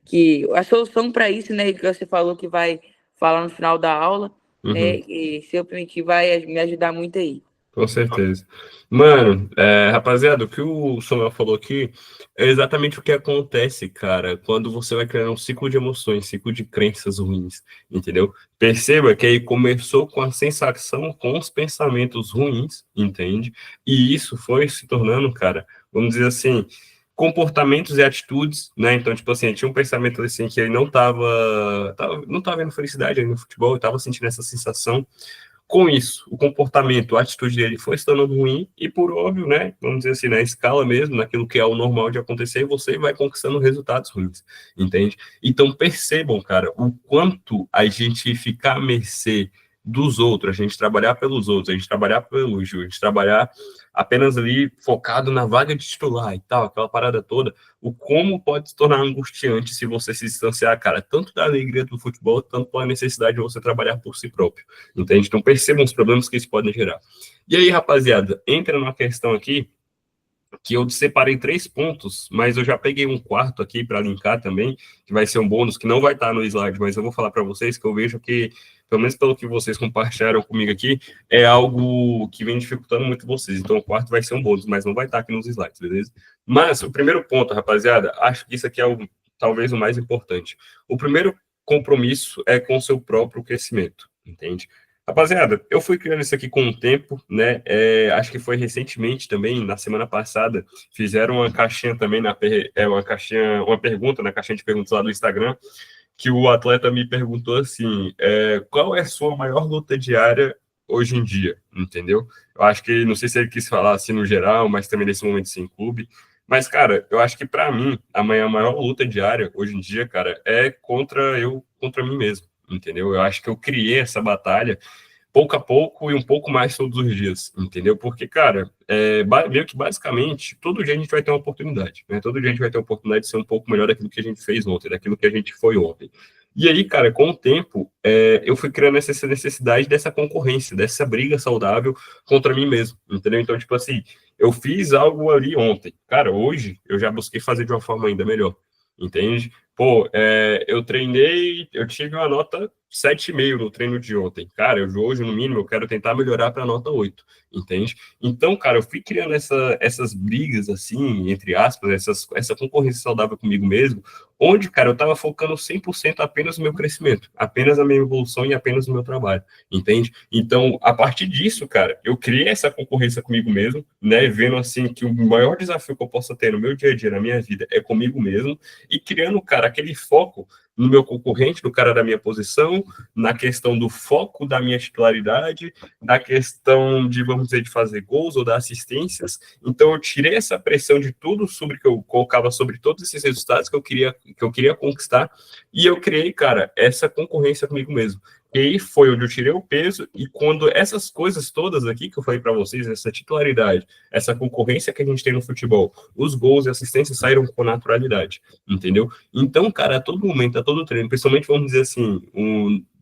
que a solução para isso, né? Que você falou que vai falar no final da aula, né? E se eu permitir, vai me ajudar muito aí. Com certeza. Mano, rapaziada, o que o Samuel falou aqui é exatamente o que acontece, cara, quando você vai criando um ciclo de emoções, ciclo de crenças ruins, entendeu? Perceba que aí começou com a sensação, com os pensamentos ruins, entende? E isso foi se tornando, cara, vamos dizer assim, comportamentos e atitudes, né? Então, tipo assim, tinha um pensamento assim que ele não tava vendo felicidade aí no futebol, ele tava sentindo essa sensação. Com isso, o comportamento, a atitude dele foi se tornando ruim e, por óbvio, né, vamos dizer assim, na escala mesmo, naquilo que é o normal de acontecer, você vai conquistando resultados ruins, entende? Então, percebam, cara, o quanto a gente ficar à mercê dos outros, a gente trabalhar pelos outros, a gente trabalhar pelo elogio, a gente trabalhar apenas ali focado na vaga de titular e tal, aquela parada toda, o como pode se tornar angustiante se você se distanciar, cara, tanto da alegria do futebol, tanto pela necessidade de você trabalhar por si próprio. Entende? Então percebam os problemas que isso pode gerar. E aí, rapaziada, entra numa questão aqui que eu separei 3 pontos, mas eu já peguei um quarto aqui para linkar também, que vai ser um bônus que não vai estar no slide, mas eu vou falar para vocês que eu vejo que, pelo menos pelo que vocês compartilharam comigo aqui, é algo que vem dificultando muito vocês. Então o quarto vai ser um bônus, mas não vai estar aqui nos slides, beleza? Mas o primeiro ponto, rapaziada, acho que isso aqui é talvez o mais importante. O primeiro compromisso é com o seu próprio crescimento, entende? Rapaziada, eu fui criando isso aqui com o tempo, né? Acho que foi recentemente também, na semana passada, fizeram uma caixinha também, uma pergunta na caixinha de perguntas lá do Instagram, que o atleta me perguntou assim: qual é a sua maior luta diária hoje em dia? Entendeu? Eu acho que, não sei se ele quis falar assim no geral, mas também nesse momento sem clube. Mas, cara, eu acho que para mim, a minha maior luta diária hoje em dia, cara, é contra mim mesmo. Entendeu? Eu acho que eu criei essa batalha pouco a pouco e um pouco mais todos os dias, entendeu? Porque, cara, meio que basicamente, todo dia a gente vai ter uma oportunidade, né? Todo dia a gente vai ter a oportunidade de ser um pouco melhor daquilo que a gente fez ontem, daquilo que a gente foi ontem. E aí, cara, com o tempo, eu fui criando essa necessidade dessa concorrência, dessa briga saudável contra mim mesmo, entendeu? Então, tipo assim, eu fiz algo ali ontem. Cara, hoje eu já busquei fazer de uma forma ainda melhor, entende? Pô, eu treinei, eu tive uma nota 7,5 no treino de ontem. Cara, hoje, no mínimo, eu quero tentar melhorar para a nota 8, entende? Então, cara, eu fui criando essas brigas, assim, entre aspas, essa concorrência saudável comigo mesmo, onde, cara, eu estava focando 100% apenas no meu crescimento, apenas na minha evolução e apenas no meu trabalho, entende? Então, a partir disso, cara, eu criei essa concorrência comigo mesmo, né, vendo, assim, que o maior desafio que eu possa ter no meu dia a dia, na minha vida, é comigo mesmo, e criando, cara, aquele foco no meu concorrente, no cara da minha posição, na questão do foco da minha titularidade, na questão de, vamos dizer, de fazer gols ou dar assistências. Então, eu tirei essa pressão de tudo sobre que eu colocava sobre todos esses resultados que eu queria conquistar, e eu criei, cara, essa concorrência comigo mesmo. E aí foi onde eu tirei o peso, e quando essas coisas todas aqui que eu falei para vocês, essa titularidade, essa concorrência que a gente tem no futebol, os gols e assistências saíram com naturalidade, entendeu? Então, cara, a todo momento, a todo treino, principalmente, vamos dizer assim,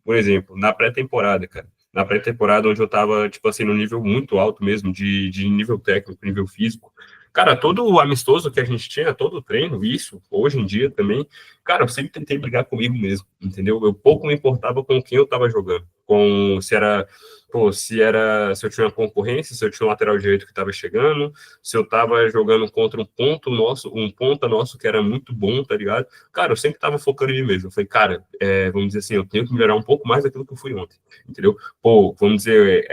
por exemplo, na pré-temporada, cara, na pré-temporada onde eu tava, tipo assim, no nível muito alto mesmo, de nível técnico, nível físico, cara, todo o amistoso que a gente tinha, todo o treino, isso, hoje em dia também, cara, eu sempre tentei brigar comigo mesmo, entendeu? Eu pouco me importava com quem eu tava jogando, com se era, pô, se eu tinha uma concorrência, se eu tinha um lateral direito que estava chegando, se eu estava jogando contra um ponta nosso que era muito bom, tá ligado? Cara, eu sempre estava focando em mim mesmo. Eu falei, cara, vamos dizer assim, eu tenho que melhorar um pouco mais daquilo que eu fui ontem, entendeu? Pô, vamos dizer,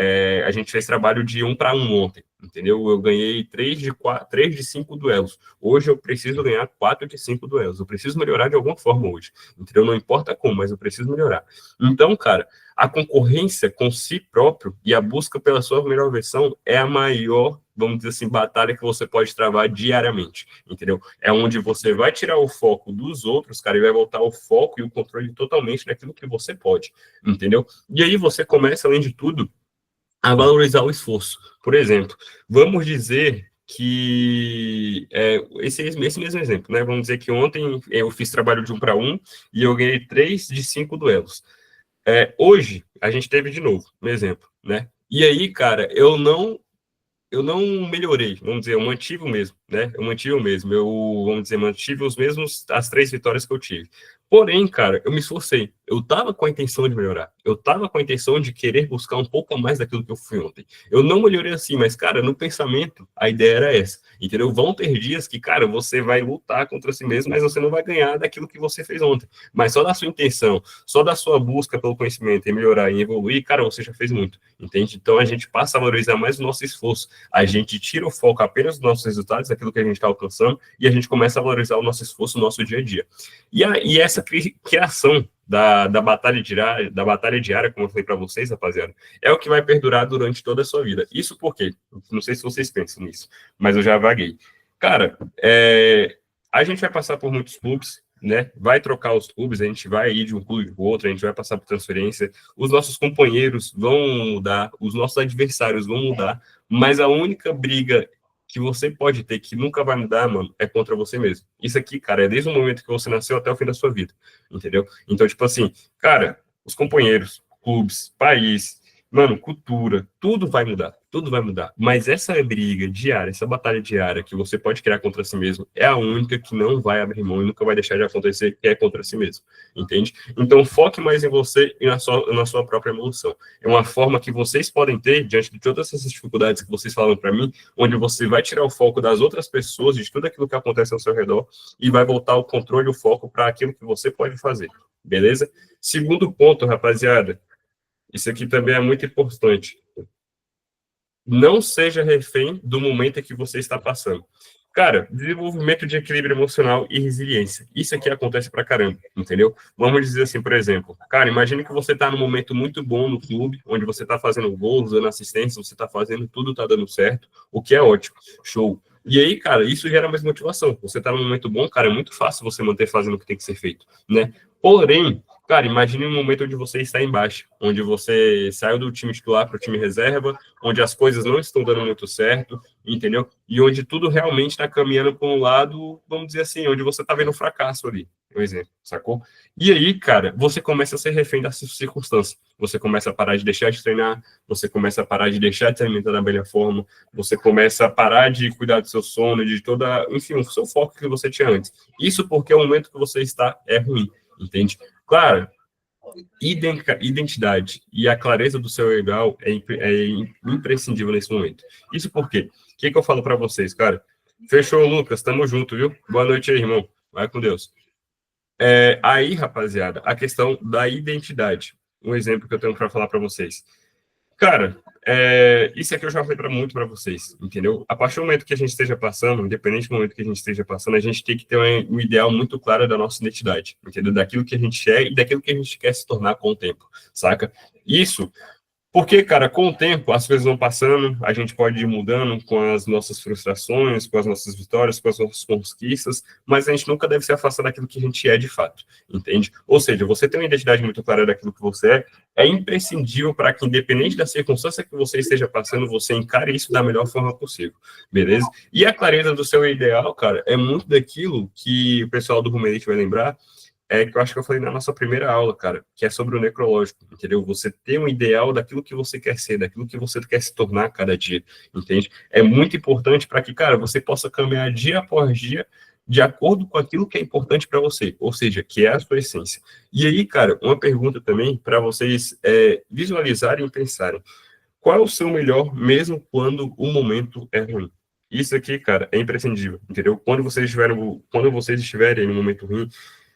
a gente fez trabalho de 1 para 1 ontem, entendeu? Eu ganhei 3 de 5 duelos. Hoje eu preciso ganhar 4 de 5 duelos. Eu preciso melhorar de alguma forma hoje, entendeu? Não importa como, mas eu preciso melhorar. Então, cara, a concorrência com si próprio e a busca pela sua melhor versão é a maior, vamos dizer assim, batalha que você pode travar diariamente, entendeu? É onde você vai tirar o foco dos outros, cara, e vai voltar o foco e o controle totalmente naquilo que você pode, entendeu? E aí você começa, além de tudo, a valorizar o esforço. Por exemplo, vamos dizer que esse mesmo exemplo, né? Vamos dizer que ontem eu fiz trabalho de 1 para 1 e eu ganhei 3 de 5 duelos. Hoje, a gente teve de novo, um exemplo, né? E aí, cara, eu não melhorei, vamos dizer, eu mantive o mesmo, né? Eu mantive o mesmo, vamos dizer, mantive as 3 vitórias que eu tive. Porém, cara, eu me esforcei. Eu tava com a intenção de melhorar. Eu tava com a intenção de querer buscar um pouco mais daquilo que eu fui ontem. Eu não melhorei assim, mas, cara, no pensamento, a ideia era essa, entendeu? Vão ter dias que, cara, você vai lutar contra si mesmo, mas você não vai ganhar daquilo que você fez ontem. Mas só da sua intenção, só da sua busca pelo conhecimento e melhorar e evoluir, cara, você já fez muito, entende? Então, a gente passa a valorizar mais o nosso esforço. A gente tira o foco apenas dos nossos resultados, daquilo que a gente está alcançando, e a gente começa a valorizar o nosso esforço no nosso dia a dia. E essa criação da batalha diária, como eu falei para vocês, rapaziada, é o que vai perdurar durante toda a sua vida. Isso porque, não sei se vocês pensam nisso, mas eu já vaguei. Cara, a gente vai passar por muitos clubes, né? Vai trocar os clubes, a gente vai ir de um clube para o outro, a gente vai passar por transferência, os nossos companheiros vão mudar, os nossos adversários vão mudar, mas a única briga que você pode ter, que nunca vai mudar, mano, é contra você mesmo. Isso aqui, cara, é desde o momento que você nasceu até o fim da sua vida, entendeu? Então, tipo assim, cara, os companheiros, clubes, país, mano, cultura, tudo vai mudar. Mas essa briga diária, essa batalha diária que você pode criar contra si mesmo, é a única que não vai abrir mão e nunca vai deixar de acontecer, que é contra si mesmo, entende? Então, foque mais em você e na sua própria evolução. É uma forma que vocês podem ter, diante de todas essas dificuldades que vocês falam para mim, onde você vai tirar o foco das outras pessoas, de tudo aquilo que acontece ao seu redor, e vai voltar o controle e o foco para aquilo que você pode fazer, beleza? Segundo ponto, rapaziada, isso aqui também é muito importante. Não seja refém do momento em que você está passando. Cara, desenvolvimento de equilíbrio emocional e resiliência. Isso aqui acontece pra caramba, entendeu? Vamos dizer assim, por exemplo, cara, imagine que você tá num momento muito bom no clube, onde você tá fazendo gols, dando assistência, você tá fazendo tudo, tá dando certo, o que é ótimo, show. E aí, cara, isso gera mais motivação. Você tá num momento bom, cara, é muito fácil você manter fazendo o que tem que ser feito, né? Porém, cara, imagine um momento onde você está embaixo, onde você saiu do time titular para o time reserva, onde as coisas não estão dando muito certo, entendeu? E onde tudo realmente está caminhando para um lado, vamos dizer assim, onde você está vendo um fracasso ali, por exemplo, sacou? E aí, cara, você começa a ser refém dessa circunstância. Você começa a parar de deixar de treinar, você começa a parar de deixar de se alimentar da melhor forma, você começa a parar de cuidar do seu sono, de toda, enfim, o seu foco que você tinha antes. Isso porque o momento que você está é ruim, entende? Claro, identidade e a clareza do seu ideal é imprescindível nesse momento. Isso porque, o que eu falo para vocês, cara? Fechou, Lucas, tamo junto, viu? Boa noite aí, irmão. Vai com Deus. Aí, rapaziada, a questão da identidade. Um exemplo que eu tenho para falar para vocês. Cara, isso aqui eu já falei muito para vocês, entendeu? A partir do momento que a gente esteja passando, independente do momento que a gente esteja passando, a gente tem que ter um ideal muito claro da nossa identidade, entendeu? Daquilo que a gente é e daquilo que a gente quer se tornar com o tempo, saca? Isso porque, cara, com o tempo, as coisas vão passando, a gente pode ir mudando com as nossas frustrações, com as nossas vitórias, com as nossas conquistas, mas a gente nunca deve se afastar daquilo que a gente é de fato, entende? Ou seja, você ter uma identidade muito clara daquilo que você é imprescindível para que, independente da circunstância que você esteja passando, você encare isso da melhor forma possível, beleza? E a clareza do seu ideal, cara, é muito daquilo que o pessoal do Rumo Elite vai lembrar, que eu acho que eu falei na nossa primeira aula, cara, que é sobre o necrológico, entendeu? Você ter um ideal daquilo que você quer ser, daquilo que você quer se tornar cada dia, entende? É muito importante para que, cara, você possa caminhar dia após dia de acordo com aquilo que é importante para você, ou seja, que é a sua essência. E aí, cara, uma pergunta também para vocês visualizarem e pensarem. Qual é o seu melhor mesmo quando o momento é ruim? Isso aqui, cara, é imprescindível, entendeu? Quando vocês estiverem no momento ruim,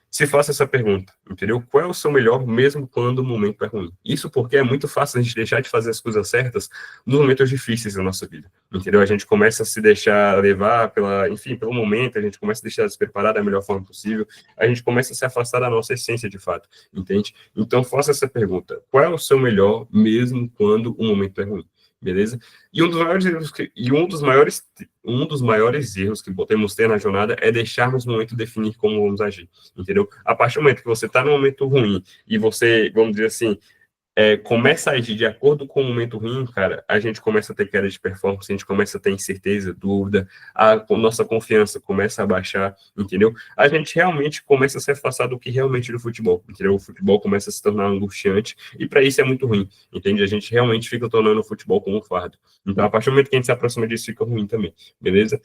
se faça essa pergunta, entendeu? Qual é o seu melhor mesmo quando o momento é ruim? Isso porque é muito fácil a gente deixar de fazer as coisas certas nos momentos difíceis da nossa vida, entendeu? A gente começa a se deixar levar pelo momento, a gente começa a deixar se preparar da melhor forma possível, a gente começa a se afastar da nossa essência de fato, entende? Então faça essa pergunta, qual é o seu melhor mesmo quando o momento é ruim? Beleza? E um dos maiores erros que podemos ter na jornada é deixarmos o momento definir como vamos agir, entendeu? A partir do momento que você está num momento ruim e você, vamos dizer assim, começa a agir de acordo com o momento ruim, cara, a gente começa a ter queda de performance, a gente começa a ter incerteza, dúvida, a nossa confiança começa a baixar, entendeu? A gente realmente começa a se afastar do que realmente é do futebol, entendeu? O futebol começa a se tornar angustiante e para isso é muito ruim, entende? A gente realmente fica tornando o futebol como um fardo. Então, a partir do momento que a gente se aproxima disso, fica ruim também, beleza?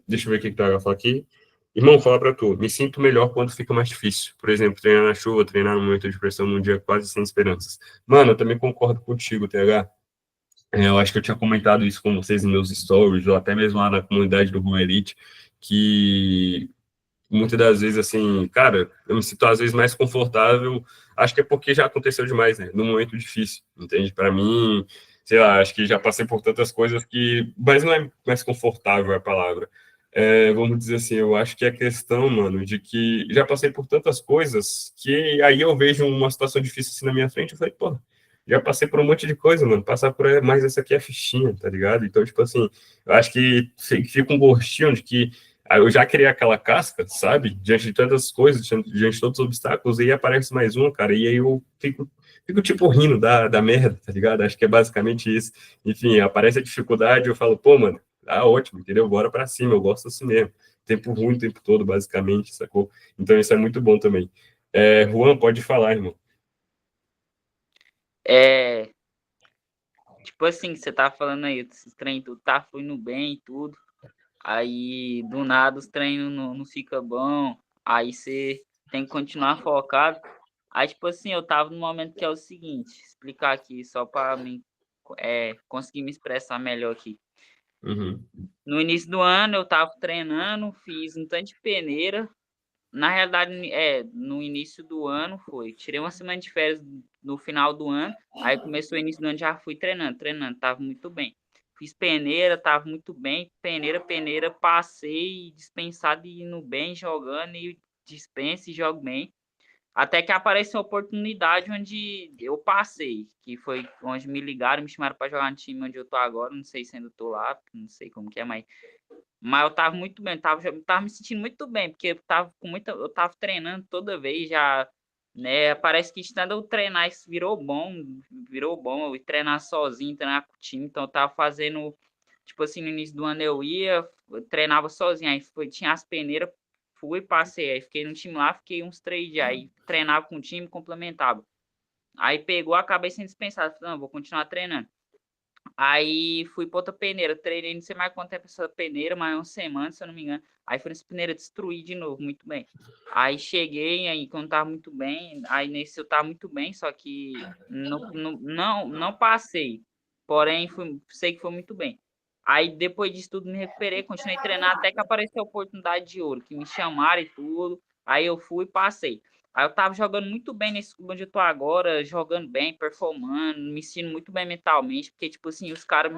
Deixa eu ver o que tu vai falar aqui. Irmão, falar pra tu, me sinto melhor quando fica mais difícil. Por exemplo, treinar na chuva, treinar no momento de pressão num dia quase sem esperanças. Mano, eu também concordo contigo, TH. Eu acho que eu tinha comentado isso com vocês nos meus stories, ou até mesmo lá na comunidade do Rumo Elite, que muitas das vezes, assim, cara, eu me sinto às vezes mais confortável, acho que é porque já aconteceu demais, né? Num momento difícil, entende? Para mim, sei lá, acho que já passei por tantas coisas que, mas não é mais confortável a palavra. Vamos dizer assim, eu acho que é questão, mano, de que já passei por tantas coisas que aí eu vejo uma situação difícil assim na minha frente, eu falei, pô, já passei por um monte de coisa, mano, passar por mais essa aqui é fichinha, tá ligado? Então, tipo assim, eu acho que fica um gostinho de que eu já criei aquela casca, sabe? Diante de tantas coisas, diante de todos os obstáculos, e aí aparece mais uma, cara, e aí eu fico tipo rindo da merda, tá ligado? Acho que é basicamente isso. Enfim, aparece a dificuldade, eu falo, pô, mano, ah, ótimo, entendeu? Bora pra cima, eu gosto assim mesmo. Tempo ruim o tempo todo, basicamente, sacou? Então isso é muito bom também. Juan, pode falar, irmão. Tipo assim, você tá falando aí, esses treinos tudo tá fluindo bem e tudo. Aí, do nada, os treinos não fica bom. Aí você tem que continuar focado. Aí, tipo assim, eu tava no momento que é o seguinte, explicar aqui, só para mim conseguir me expressar melhor aqui. Uhum. No início do ano, eu tava treinando, fiz um tanto de peneira. Na realidade, no início do ano foi. Tirei uma semana de férias no final do ano. Aí começou o início do ano, já fui treinando, tava muito bem. Fiz peneira, tava muito bem. Peneira, passei dispensado e indo bem, jogando e dispensa e jogo bem. Até que apareceu uma oportunidade onde eu passei, que foi onde me ligaram, me chamaram para jogar no time onde eu tô agora. Não sei se ainda tô lá, não sei como que é, mas eu tava muito bem, tava me sentindo muito bem, porque eu tava treinando toda vez já, né? Parece que estando eu treinar isso virou bom, eu treinar sozinho, treinar com o time, então eu tava fazendo, tipo assim, no início do ano eu treinava sozinho, aí tinha as peneiras, fui, passei, aí fiquei no time lá, fiquei uns 3 dias, aí treinava com o time, complementava. Aí pegou, acabei sendo dispensado, falei, não, vou continuar treinando. Aí fui pra outra peneira, treinei não sei mais quanto tempo essa peneira, mais uma semana, se eu não me engano. Aí fui nessa peneira, destruí de novo, muito bem. Aí cheguei, aí quando tava muito bem, aí nesse eu tava muito bem, só que não passei. Porém, sei que foi muito bem. Aí depois disso tudo me recuperei, continuei treinando até que apareceu a oportunidade de ouro, que me chamaram e tudo. Aí eu fui e passei. Aí eu tava jogando muito bem nesse clube onde eu tô agora, jogando bem, performando, me sentindo muito bem mentalmente, porque, tipo assim, os caras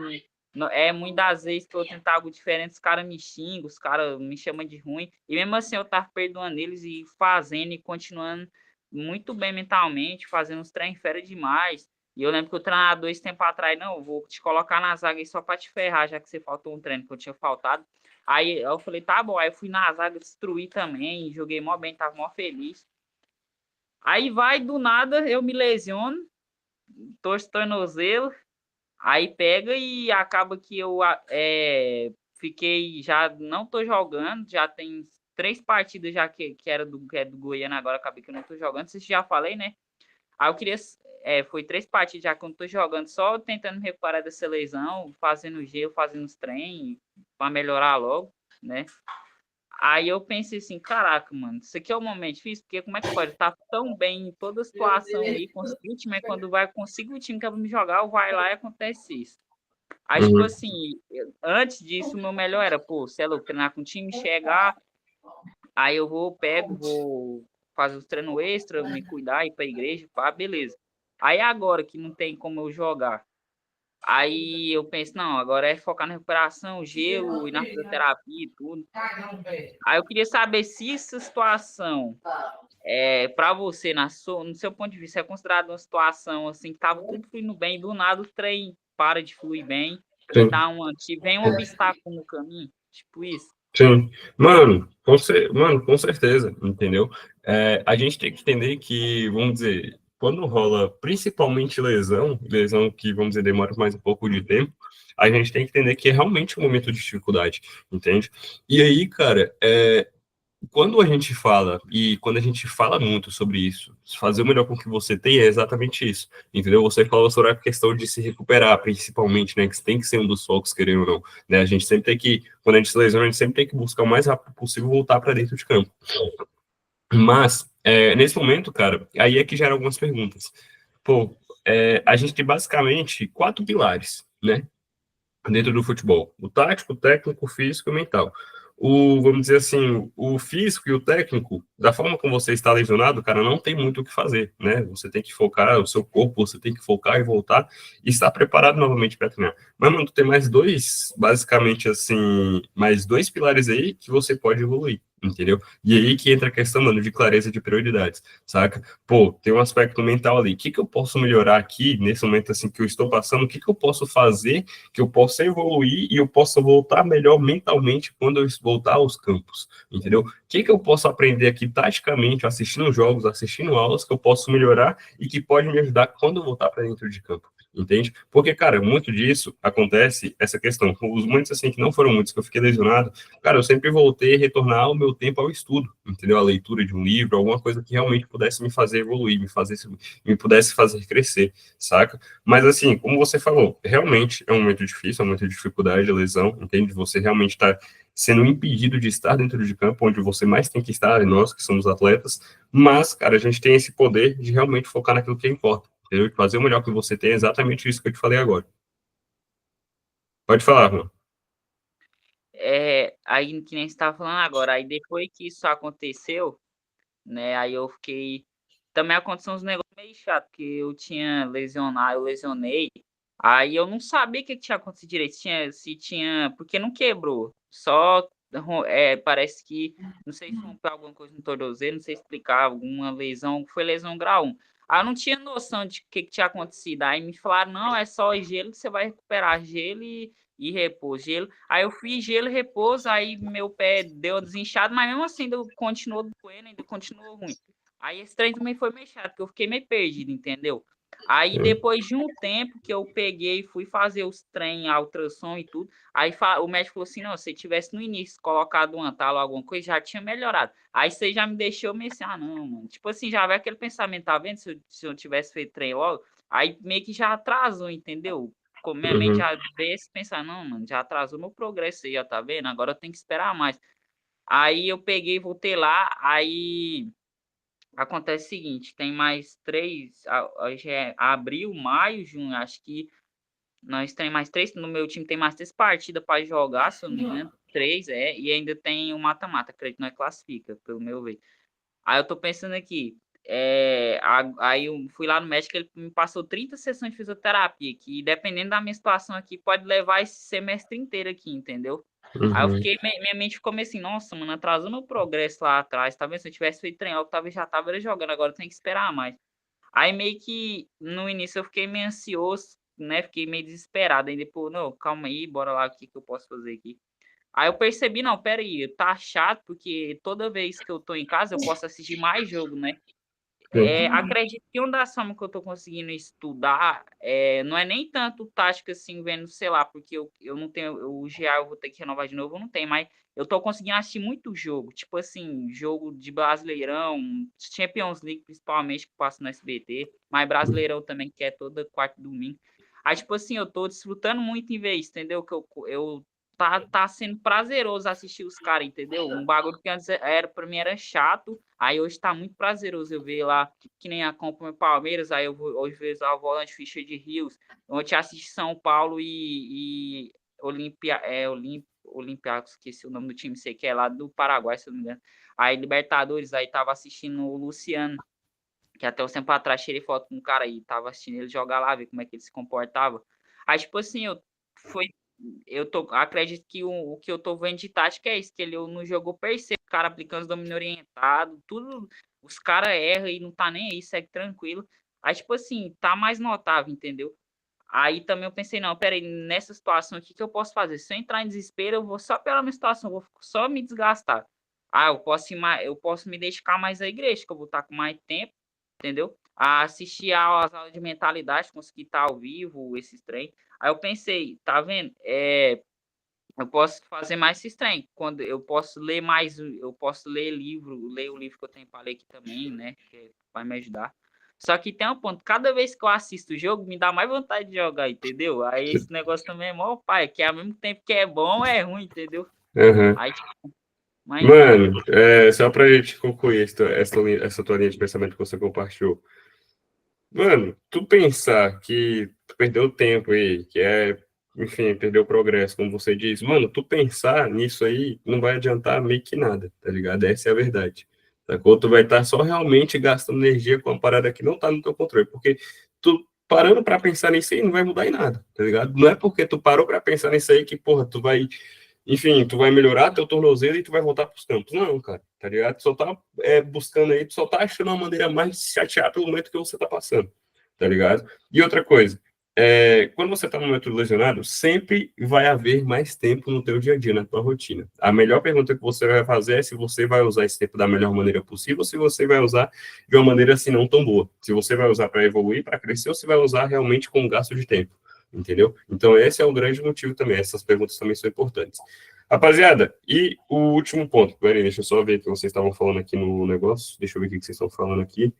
muitas das vezes que eu tentar algo diferente, os caras me xingam, os caras me chamam de ruim, e mesmo assim eu tava perdoando eles e fazendo e continuando muito bem mentalmente, fazendo os treinos fera demais. E eu lembro que o treinador, esse tempo atrás, não, eu vou te colocar na zaga aí só pra te ferrar, já que você faltou um treino que eu tinha faltado. Aí eu falei, tá bom, aí eu fui na zaga, destruí também, joguei mó bem, tava mó feliz. Aí vai, do nada, eu me lesiono, torço tornozelo, aí pega e acaba que eu fiquei, já não tô jogando, já tem 3 partidas já que é do Goiânia, agora acabei que eu não tô jogando, vocês já falei, né? Aí eu queria, foi 3 partidas já que eu não tô jogando, só tentando me recuperar dessa lesão, fazendo gelo, fazendo os treinos, para melhorar logo, né? Aí eu pensei assim, caraca, mano, isso aqui é um momento difícil, porque como é que pode estar tão bem em toda situação aí, conseguir o time, aí quando vai conseguir o time que é pra me jogar, vai lá e acontece isso. Aí, tipo Uhum. assim, antes disso, o meu melhor era, pô, sei lá, treinar com o time, chegar, aí eu vou fazer os treinos extra, me cuidar, ir pra igreja, pá, beleza. Aí agora que não tem como eu jogar, aí eu penso, não, agora é focar na recuperação, gelo e na fisioterapia e tudo. Aí eu queria saber se essa situação, para você, no seu ponto de vista, é considerada uma situação assim que tava tudo fluindo bem, do nada o trem para de fluir bem e Sim. vem um obstáculo no caminho, tipo isso. Sim, mano, com certeza, entendeu? A gente tem que entender que, vamos dizer, quando rola principalmente lesão que, vamos dizer, demora mais um pouco de tempo, a gente tem que entender que é realmente um momento de dificuldade, entende? E aí, cara, quando a gente fala muito sobre isso, fazer o melhor com o que você tem é exatamente isso, entendeu? Você falou sobre a questão de se recuperar, principalmente, né? Que tem que ser um dos focos, querendo ou não, né? A gente sempre tem que, quando a gente se lesiona, a gente sempre tem que buscar o mais rápido possível voltar para dentro de campo. Mas, nesse momento, cara, aí é que gera algumas perguntas. Pô, a gente tem basicamente 4 pilares, né? Dentro do futebol: o tático, o técnico, o físico e o mental. Vamos dizer assim, o físico e o técnico, da forma como você está lesionado, cara, não tem muito o que fazer, né? Você tem que focar o seu corpo, você tem que focar e voltar e estar preparado novamente para treinar. Mas, mano, tu tem mais dois, basicamente assim, mais 2 pilares aí que você pode evoluir, entendeu? E aí que entra a questão, mano, de clareza de prioridades, saca? Pô, tem um aspecto mental ali. O que que eu posso melhorar aqui, nesse momento assim que eu estou passando? O que que eu posso fazer que eu possa evoluir e eu possa voltar melhor mentalmente quando eu voltar aos campos, entendeu? O que eu posso aprender aqui taticamente, assistindo jogos, assistindo aulas, que eu posso melhorar e que pode me ajudar quando eu voltar para dentro de campo, entende? Porque, cara, muito disso acontece, essa questão, os momentos assim que não foram muitos, que eu fiquei lesionado, cara, eu sempre voltei a retornar o meu tempo ao estudo, entendeu? A leitura de um livro, alguma coisa que realmente pudesse me fazer evoluir, me pudesse fazer crescer, saca? Mas assim, como você falou, realmente é um momento difícil, é um momento de dificuldade, de lesão, entende? Você realmente está sendo impedido de estar dentro de campo, onde você mais tem que estar, e nós que somos atletas, mas, cara, a gente tem esse poder de realmente focar naquilo que importa, entendeu? De fazer o melhor que você tem, é exatamente isso que eu te falei agora. Pode falar, mano. Aí que nem você estava falando agora, aí depois que isso aconteceu, né, aí eu fiquei, também aconteceu uns negócios meio chato, porque eu lesionei, aí eu não sabia o que tinha acontecido direito, se tinha, porque não quebrou, só, parece que, não sei se rompeu alguma coisa no tornozelo, não sei explicar, alguma lesão, foi lesão grau 1. Aí eu não tinha noção de o que tinha acontecido, aí me falaram, não, é só gelo que você vai recuperar, gelo e repouso, gelo. Aí eu fiz gelo e repouso, aí meu pé deu desinchado, mas mesmo assim ainda continuou doendo, ainda continuou ruim. Aí esse trem também foi meio chato, porque eu fiquei meio perdido, entendeu? Aí depois de um tempo que eu peguei e fui fazer os trem, a ultrassom e tudo, aí o médico falou assim, não, se tivesse no início colocado um antalo ou alguma coisa, já tinha melhorado. Aí você já me deixou meio assim, ah não, mano. Tipo assim, já vai aquele pensamento, tá vendo? Se eu tivesse feito trem logo, aí meio que já atrasou, entendeu? Como minha mente Uhum. já veio esse pensar, não, mano, já atrasou meu progresso aí, ó, tá vendo? Agora eu tenho que esperar mais. Aí eu peguei, voltei lá, aí acontece o seguinte, tem mais 3, hoje é abril, maio, junho, acho que nós tem mais 3, no meu time tem mais 3 partidas para jogar, se eu não me engano, 3, e ainda tem o mata-mata, acredito que nós classifica, pelo meu ver. Aí eu tô pensando aqui, aí eu fui lá no médico, ele me passou 30 sessões de fisioterapia, que dependendo da minha situação aqui, pode levar esse semestre inteiro aqui, entendeu? Aí eu Uhum. fiquei, minha mente ficou meio assim, nossa, mano, atrasou meu progresso lá atrás, tá vendo? Se eu tivesse feito treino, talvez já tava jogando, agora eu tenho que esperar mais. Aí meio que, no início eu fiquei meio ansioso, né, fiquei meio desesperado, aí depois, não, calma aí, bora lá, o que que eu posso fazer aqui? Aí eu percebi, não, pera aí, tá chato, porque toda vez que eu tô em casa eu posso assistir mais jogo, né? Acredito que uma das formas que eu tô conseguindo estudar não é nem tanto tática assim, vendo, sei lá, porque eu não tenho, o GA eu vou ter que renovar de novo, eu não tenho, mas eu tô conseguindo assistir muito jogo, tipo assim, jogo de Brasileirão, Champions League principalmente, que passa no SBT, mas Brasileirão também, que é toda quarta e domingo. Aí, tipo assim, eu tô desfrutando muito em ver isso, entendeu? Que eu tá sendo prazeroso assistir os caras, entendeu? Um bagulho que antes pra mim era chato, aí hoje tá muito prazeroso eu ver lá, que nem acompanho Palmeiras, aí hoje vejo lá o volante Ficha de Rios, ontem assisti São Paulo e Olympiacos, esqueci o nome do time, sei que é lá do Paraguai, se eu não me engano. Aí Libertadores, aí tava assistindo o Luciano, que até um tempo atrás tirei foto com um cara aí, tava assistindo ele jogar lá, ver como é que ele se comportava. Aí, tipo assim, acredito que o que eu tô vendo de tática é isso, que ele não jogou perceber, o cara aplicando os domínio orientado, tudo, os caras erram e não tá nem aí, segue tranquilo. Aí, tipo assim, tá mais notável, entendeu? Aí também eu pensei, não, peraí, nessa situação aqui, o que eu posso fazer? Se eu entrar em desespero, eu vou só pela minha situação, eu vou só me desgastar. Ah, eu posso me dedicar mais à igreja, que eu vou estar com mais tempo, entendeu? A assistir às aulas de mentalidade, conseguir estar ao vivo, esses trem. Aí eu pensei, tá vendo? Eu posso fazer mais esses trem. Quando eu posso ler mais, eu posso ler o livro que eu tenho para ler aqui também, né? Que vai me ajudar. Só que tem um ponto, cada vez que eu assisto o jogo, me dá mais vontade de jogar, entendeu? Aí esse negócio também é mó pai, que ao mesmo tempo que é bom, é ruim, entendeu? Uhum. Aí, tipo, mas Mano, só pra gente concluir essa tua linha de pensamento que você compartilhou. Mano, tu pensar que tu perdeu tempo aí, que enfim, perdeu o progresso, como você diz, mano, tu pensar nisso aí não vai adiantar meio que nada, tá ligado? Essa é a verdade. Sacou? Tu vai estar só realmente gastando energia com uma parada que não tá no teu controle, porque tu parando pra pensar nisso aí não vai mudar em nada, tá ligado? Não é porque tu parou pra pensar nisso aí que, porra, tu vai, enfim, tu vai melhorar teu tornozelo e tu vai voltar pros campos. Não, cara, tá ligado? Tu só tá buscando aí, tu só tá achando uma maneira mais de chatear pelo momento que você tá passando, tá ligado? E outra coisa, quando você tá no momento lesionado, sempre vai haver mais tempo no teu dia a dia, na tua rotina. A melhor pergunta que você vai fazer é se você vai usar esse tempo da melhor maneira possível, ou se você vai usar de uma maneira assim não tão boa. Se você vai usar para evoluir, para crescer, ou se vai usar realmente com gasto de tempo. Entendeu? Então, esse é o grande motivo também. Essas perguntas também são importantes. Rapaziada, e o último ponto. Peraí, deixa eu só ver o que vocês estavam falando aqui no negócio. Deixa eu ver o que vocês estão falando aqui.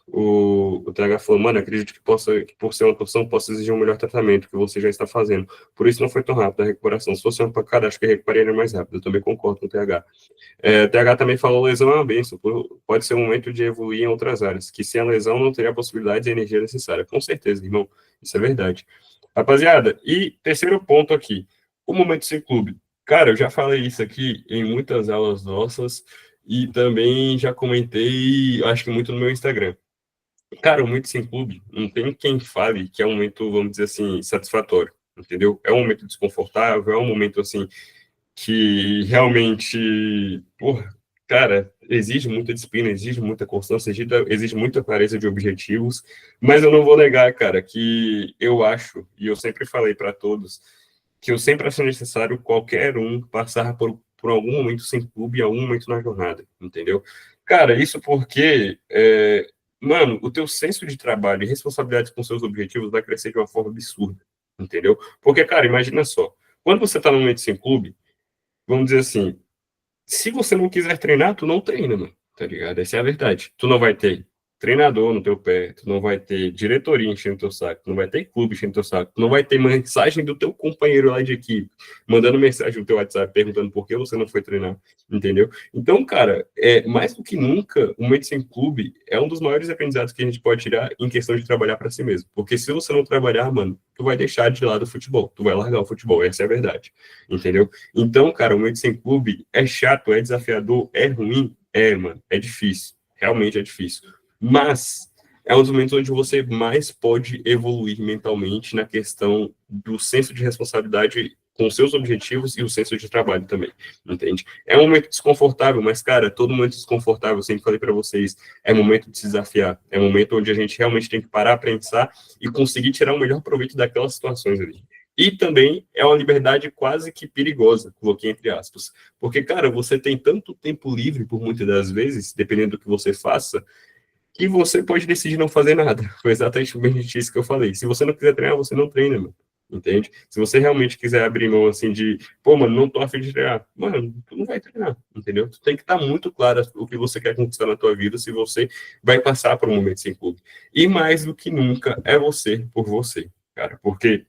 O TH falou, mano, acredito que por ser uma torção, possa exigir um melhor tratamento que você já está fazendo. Por isso não foi tão rápido a recuperação. Se fosse uma pancada, acho que a recuperaria mais rápido. Eu também concordo com o TH. O TH também falou, lesão é uma bênção. Pode ser um momento de evoluir em outras áreas. Que sem a lesão não teria a possibilidade e a energia necessária. Com certeza, irmão. Isso é verdade. Rapaziada, e terceiro ponto aqui. O momento sem clube. Cara, eu já falei isso aqui em muitas aulas nossas. E também já comentei, acho que muito no meu Instagram. Cara, o momento sem clube, não tem quem fale que é um momento, vamos dizer assim, satisfatório, entendeu? É um momento desconfortável, é um momento, assim, que realmente, porra, cara, exige muita disciplina, exige muita constância, exige muita clareza de objetivos, mas eu não vou negar, cara, que eu acho, e eu sempre falei para todos, que eu sempre achei necessário qualquer um passar por algum momento sem clube, algum momento na jornada, entendeu? Cara, isso porque, mano, o teu senso de trabalho e responsabilidade com seus objetivos vai crescer de uma forma absurda, entendeu? Porque, cara, imagina só, quando você tá num momento sem clube, vamos dizer assim, se você não quiser treinar, tu não treina, mano, tá ligado? Essa é a verdade. Tu não vai ter treinador no teu pé, tu não vai ter diretoria enchendo teu saco, tu não vai ter clube enchendo teu saco, tu não vai ter mensagem do teu companheiro lá de equipe, mandando mensagem no teu WhatsApp, perguntando por que você não foi treinar, entendeu? Então, cara, mais do que nunca, o momento sem clube é um dos maiores aprendizados que a gente pode tirar em questão de trabalhar para si mesmo. Porque se você não trabalhar, mano, tu vai deixar de lado o futebol, tu vai largar o futebol, essa é a verdade, entendeu? Então, cara, o momento sem clube é chato, é desafiador, é ruim, mano, é difícil, realmente é difícil. Mas é um dos momentos onde você mais pode evoluir mentalmente na questão do senso de responsabilidade com seus objetivos e o senso de trabalho também, entende? É um momento desconfortável, mas, cara, todo momento desconfortável, eu sempre falei para vocês, é momento de se desafiar, é um momento onde a gente realmente tem que parar, pensar e conseguir tirar o melhor proveito daquelas situações ali. E também é uma liberdade quase que perigosa, coloquei entre aspas. Porque, cara, você tem tanto tempo livre, por muitas das vezes, dependendo do que você faça, que você pode decidir não fazer nada. Foi exatamente isso que eu falei. Se você não quiser treinar, você não treina, mano. Entende? Se você realmente quiser abrir mão, assim, de, pô, mano, não tô afim de treinar. Mano, tu não vai treinar, entendeu? Tu tem que estar muito claro o que você quer conquistar na tua vida, se você vai passar por um momento sem clube. E mais do que nunca, é você por você. cara, porque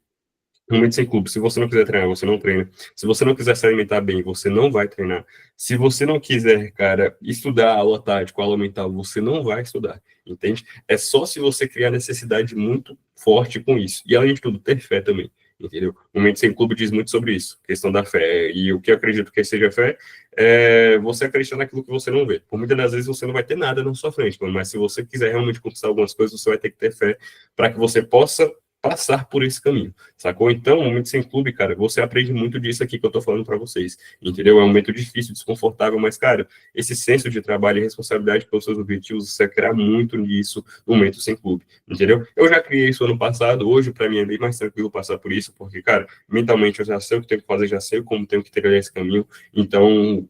realmente sem clube, se você não quiser treinar, você não treina. Se você não quiser se alimentar bem, você não vai treinar. Se você não quiser, cara, estudar aula tática, aula mental, você não vai estudar, entende? É só se você criar necessidade muito forte com isso. E além de tudo, ter fé também, entendeu? O Momento Sem Clube diz muito sobre isso, questão da fé. E o que eu acredito que seja fé é você acreditar naquilo que você não vê. Por muitas das vezes você não vai ter nada na sua frente, mano, mas se você quiser realmente conquistar algumas coisas, você vai ter que ter fé para que você possa passar por esse caminho, sacou? Então, o Momento Sem Clube, cara, você aprende muito disso aqui que eu tô falando para vocês, entendeu? É um momento difícil, desconfortável, mas, cara, esse senso de trabalho e responsabilidade pelos seus objetivos, você criar muito nisso no Momento Sem Clube, entendeu? Eu já criei isso ano passado, hoje, para mim, é bem mais tranquilo passar por isso, porque, cara, mentalmente eu já sei o que tenho que fazer, já sei como tenho que trilhar esse caminho, então,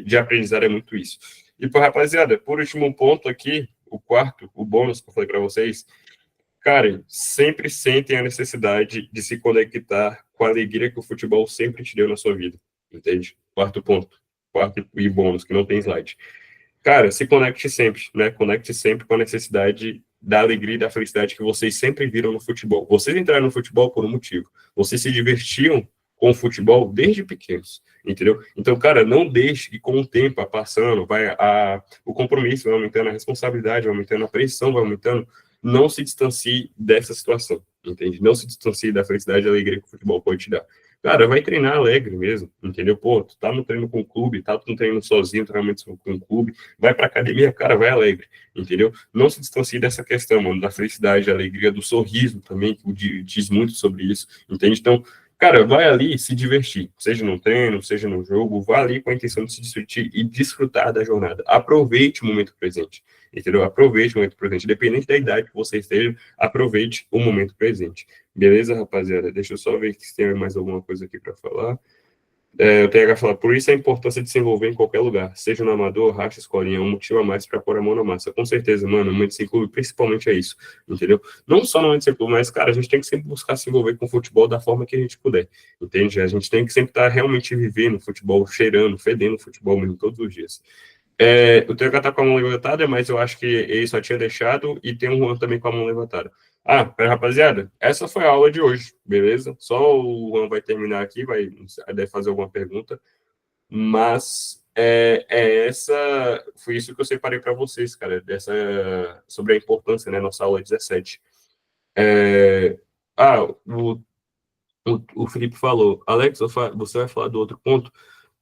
de aprendizado é muito isso. E, pô, rapaziada, por último ponto aqui, o quarto, o bônus que eu falei para vocês, cara, sempre sentem a necessidade de se conectar com a alegria que o futebol sempre te deu na sua vida, entende? Quarto ponto, quarto e bônus, que não tem slide. Cara, se conecte sempre, né? Conecte sempre com a necessidade da alegria e da felicidade que vocês sempre viram no futebol. Vocês entraram no futebol por um motivo. Vocês se divertiam com o futebol desde pequenos, entendeu? Então, cara, não deixe que com o tempo passando, o compromisso vai aumentando, a responsabilidade vai aumentando, a pressão vai aumentando, não se distancie dessa situação, entende? Não se distancie da felicidade e alegria que o futebol pode te dar. Cara, vai treinar alegre mesmo, entendeu? Pô, tu tá no treino com o clube, tá no treino sozinho, treinamento com o clube, vai pra academia, cara, vai alegre, entendeu? Não se distancie dessa questão, mano, da felicidade, da alegria, do sorriso também, que diz muito sobre isso, entende? Então, cara, vai ali se divertir, seja no treino, seja no jogo, vá ali com a intenção de se divertir e desfrutar da jornada. Aproveite o momento presente, entendeu? Aproveite o momento presente, independente da idade que você esteja, aproveite o momento presente. Beleza, rapaziada? Deixa eu só ver se tem mais alguma coisa aqui para falar. Eu tenho que falar, por isso a importância de se envolver em qualquer lugar, seja no amador, racha, escolinha, um motivo a mais para pôr a mão na massa. Com certeza, mano, o Momento Sem Clube principalmente é isso, entendeu? Não só no Momento Sem Clube, mas, cara, a gente tem que sempre buscar se envolver com o futebol da forma que a gente puder, entende? A gente tem que sempre estar realmente vivendo o futebol, cheirando, fedendo o futebol mesmo, todos os dias. O TH tá com a mão levantada, mas eu acho que ele só tinha deixado, e tem um Juan também com a mão levantada. Pera, rapaziada, essa foi a aula de hoje, beleza? Só o Juan vai terminar aqui, deve fazer alguma pergunta, mas foi isso que eu separei para vocês, cara, sobre a importância, né, nossa aula 17. O Felipe falou, Alex, você vai falar do outro ponto?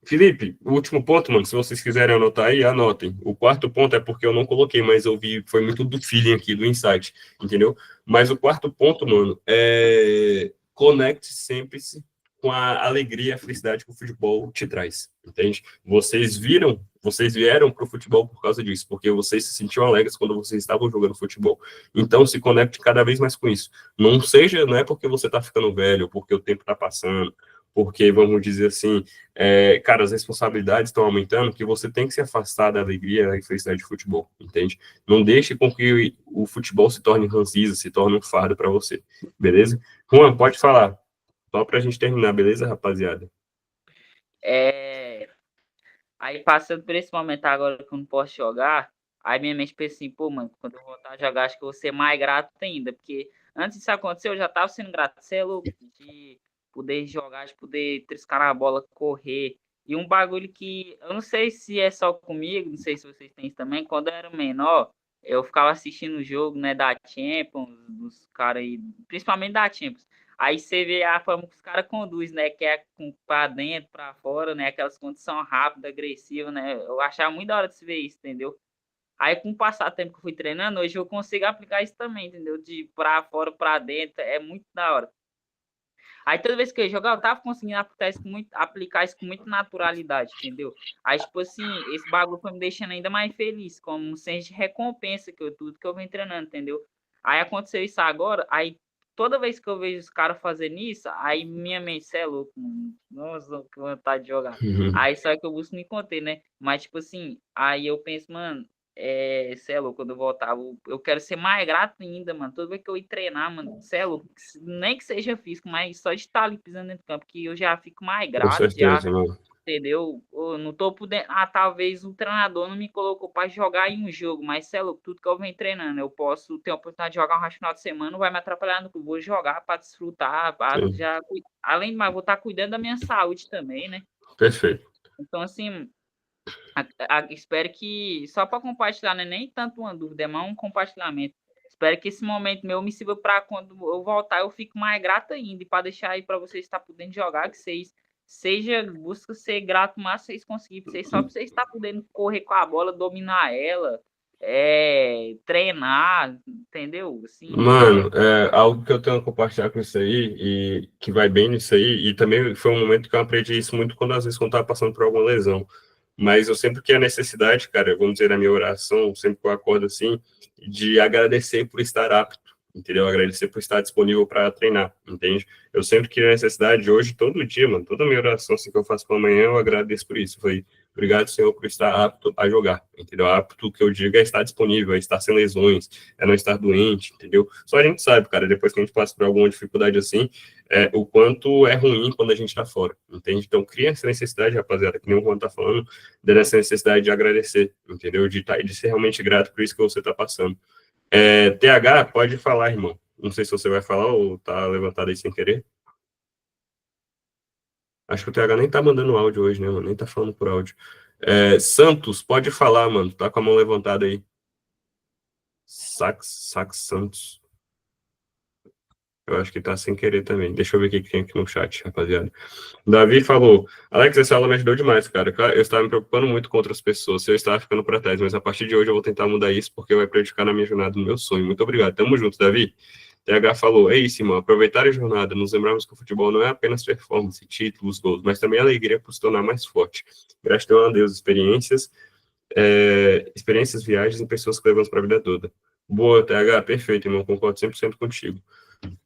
Felipe, o último ponto, mano, se vocês quiserem anotar aí, anotem. O quarto ponto é porque eu não coloquei, mas eu vi, foi muito do feeling aqui, do insight, entendeu? Mas o quarto ponto, mano, conecte sempre-se com a alegria e a felicidade que o futebol te traz, entende? Vocês vieram pro futebol por causa disso, porque vocês se sentiam alegres quando vocês estavam jogando futebol. Então, se conecte cada vez mais com isso. Não é porque você tá ficando velho, porque o tempo tá passando, porque, vamos dizer assim, cara, as responsabilidades estão aumentando, que você tem que se afastar da alegria e felicidade de futebol, entende? Não deixe com que o futebol se torne ranziza, se torne um fardo para você, beleza? Juan, pode falar. Só pra gente terminar, beleza, rapaziada? Aí, passando por esse momento agora que eu não posso jogar, aí minha mente pensa assim, pô, mano, quando eu voltar a jogar, acho que eu vou ser mais grato ainda, porque antes disso acontecer, eu já tava sendo grato, você é louco, de poder jogar, de poder triscar na bola, correr. E um bagulho que eu não sei se é só comigo, não sei se vocês têm isso também, quando eu era menor, eu ficava assistindo o jogo, né, da Champions, dos caras aí, principalmente da Champions. Aí você vê a forma que os caras conduzem, né? Que é pra dentro, pra fora, né? Aquelas condições rápidas, agressivas, né? Eu achava muito da hora de se ver isso, entendeu? Aí, com o passar do tempo que eu fui treinando, hoje eu consigo aplicar isso também, entendeu? De pra fora, pra dentro, é muito da hora. Aí, toda vez que eu ia jogar, eu tava conseguindo aplicar isso com muita naturalidade, entendeu? Aí, tipo assim, esse bagulho foi me deixando ainda mais feliz, como um senso de recompensa tudo que eu venho treinando, entendeu? Aí, aconteceu isso agora, aí toda vez que eu vejo os caras fazendo isso, aí minha mente, cê é louco, mano. Nossa, que vontade de jogar. Aí só que eu busco me conter, né? Mas, tipo assim, aí eu penso, mano, cê é louco, quando eu voltar, eu quero ser mais grato ainda, mano. Toda vez que eu ir treinar, mano, cê é louco, nem que seja físico, mas só de estar ali pisando dentro do campo, que eu já fico mais Com grato, já. certeza, mano. entendeu? Eu não tô podendo. Talvez o treinador não me colocou para jogar em um jogo, mas sei lá, tudo que eu venho treinando, eu posso ter a oportunidade de jogar um resto do final de semana, não vai me atrapalhar no que eu vou jogar para desfrutar, Sim, além de mais, vou estar cuidando da minha saúde também, né? perfeito. Então, assim, espero que, só para compartilhar, né? Nem tanto uma dúvida, é mais um compartilhamento. Espero que esse momento meu me sirva para quando eu voltar, eu fico mais grato ainda. E para deixar aí para vocês estar podendo jogar, que vocês busca ser grato, mas vocês conseguirem, só para vocês estar podendo correr com a bola, dominar ela, treinar, entendeu? Assim, Mano, algo que eu tenho a compartilhar com isso aí, e que vai bem nisso aí, e também foi um momento que eu aprendi isso muito quando às vezes quando eu tava passando por alguma lesão. Mas eu sempre que a necessidade, cara, vamos dizer, na minha oração, sempre que eu acordo assim, de agradecer por estar apto, entendeu? Agradecer por estar disponível para treinar, entende? Eu sempre que a necessidade, hoje, todo dia, mano, toda a minha oração assim, que eu faço pela manhã, eu agradeço por isso. Foi, obrigado, Senhor, por estar apto a jogar, entendeu? Apto, o que eu digo, é estar disponível, é estar sem lesões, é não estar doente, entendeu? Só a gente sabe, cara, depois que a gente passa por alguma dificuldade assim, o quanto é ruim quando a gente tá fora, entende? Então, cria essa necessidade, rapaziada, que nem o Juan tá falando, dessa necessidade de agradecer, entendeu? De ser realmente grato por isso que você está passando. TH, pode falar, irmão. Não sei se você vai falar ou tá levantado aí sem querer. Acho que o TH nem tá mandando áudio hoje, né, mano? Nem tá falando por áudio. Santos, pode falar, mano. Tá com a mão levantada aí. Sax Santos. Eu acho que tá sem querer também. Deixa eu ver o que tem aqui no chat, rapaziada. Davi falou, Alex, essa aula me ajudou demais, cara. Eu estava me preocupando muito com outras pessoas, eu estava ficando para trás, mas a partir de hoje eu vou tentar mudar isso, porque vai prejudicar na minha jornada, no meu sonho. Muito obrigado. Tamo junto, Davi. TH falou, é isso, irmão, aproveitar a jornada, nos lembrarmos que o futebol não é apenas performance, títulos, gols, mas também alegria por se tornar mais forte. Gratidão a Deus, experiências, viagens e pessoas que levamos para a vida toda. Boa, TH, perfeito, irmão, concordo 100% contigo.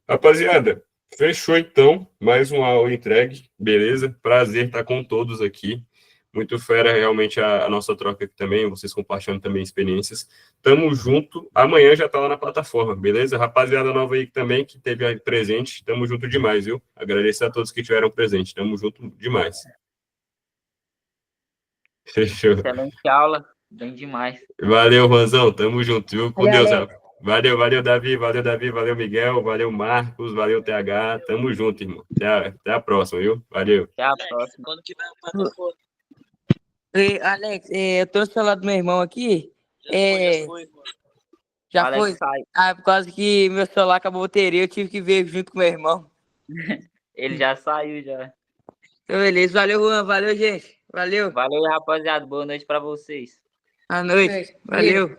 Rapaziada, fechou então, mais uma aula entregue, beleza? Prazer estar com todos aqui. Muito fera realmente a nossa troca aqui também, vocês compartilhando também experiências. Tamo junto, amanhã já tá lá na plataforma, beleza? Rapaziada nova aí também que teve aí presente, tamo junto demais, viu? Agradecer a todos que tiveram presente, tamo junto demais. Fechou. excelente aula, bem demais. Valeu, Ranzão, tamo junto, viu? Com Valeu, Deus, Alex. valeu, Davi, valeu, Miguel, valeu, Marcos, valeu, TH, tamo junto, irmão. Até a próxima, viu? Valeu. Até a próxima. Quando tiver uma plataforma. Alex, eu tô no celular do meu irmão aqui. Já Alex foi? sai. Por causa que meu celular acabou a bateria, eu tive que ver junto com meu irmão. Ele já saiu, já. Então, beleza. Valeu, Juan. Valeu, gente. Valeu. Valeu, rapaziada. Boa noite para vocês. À noite. Valeu.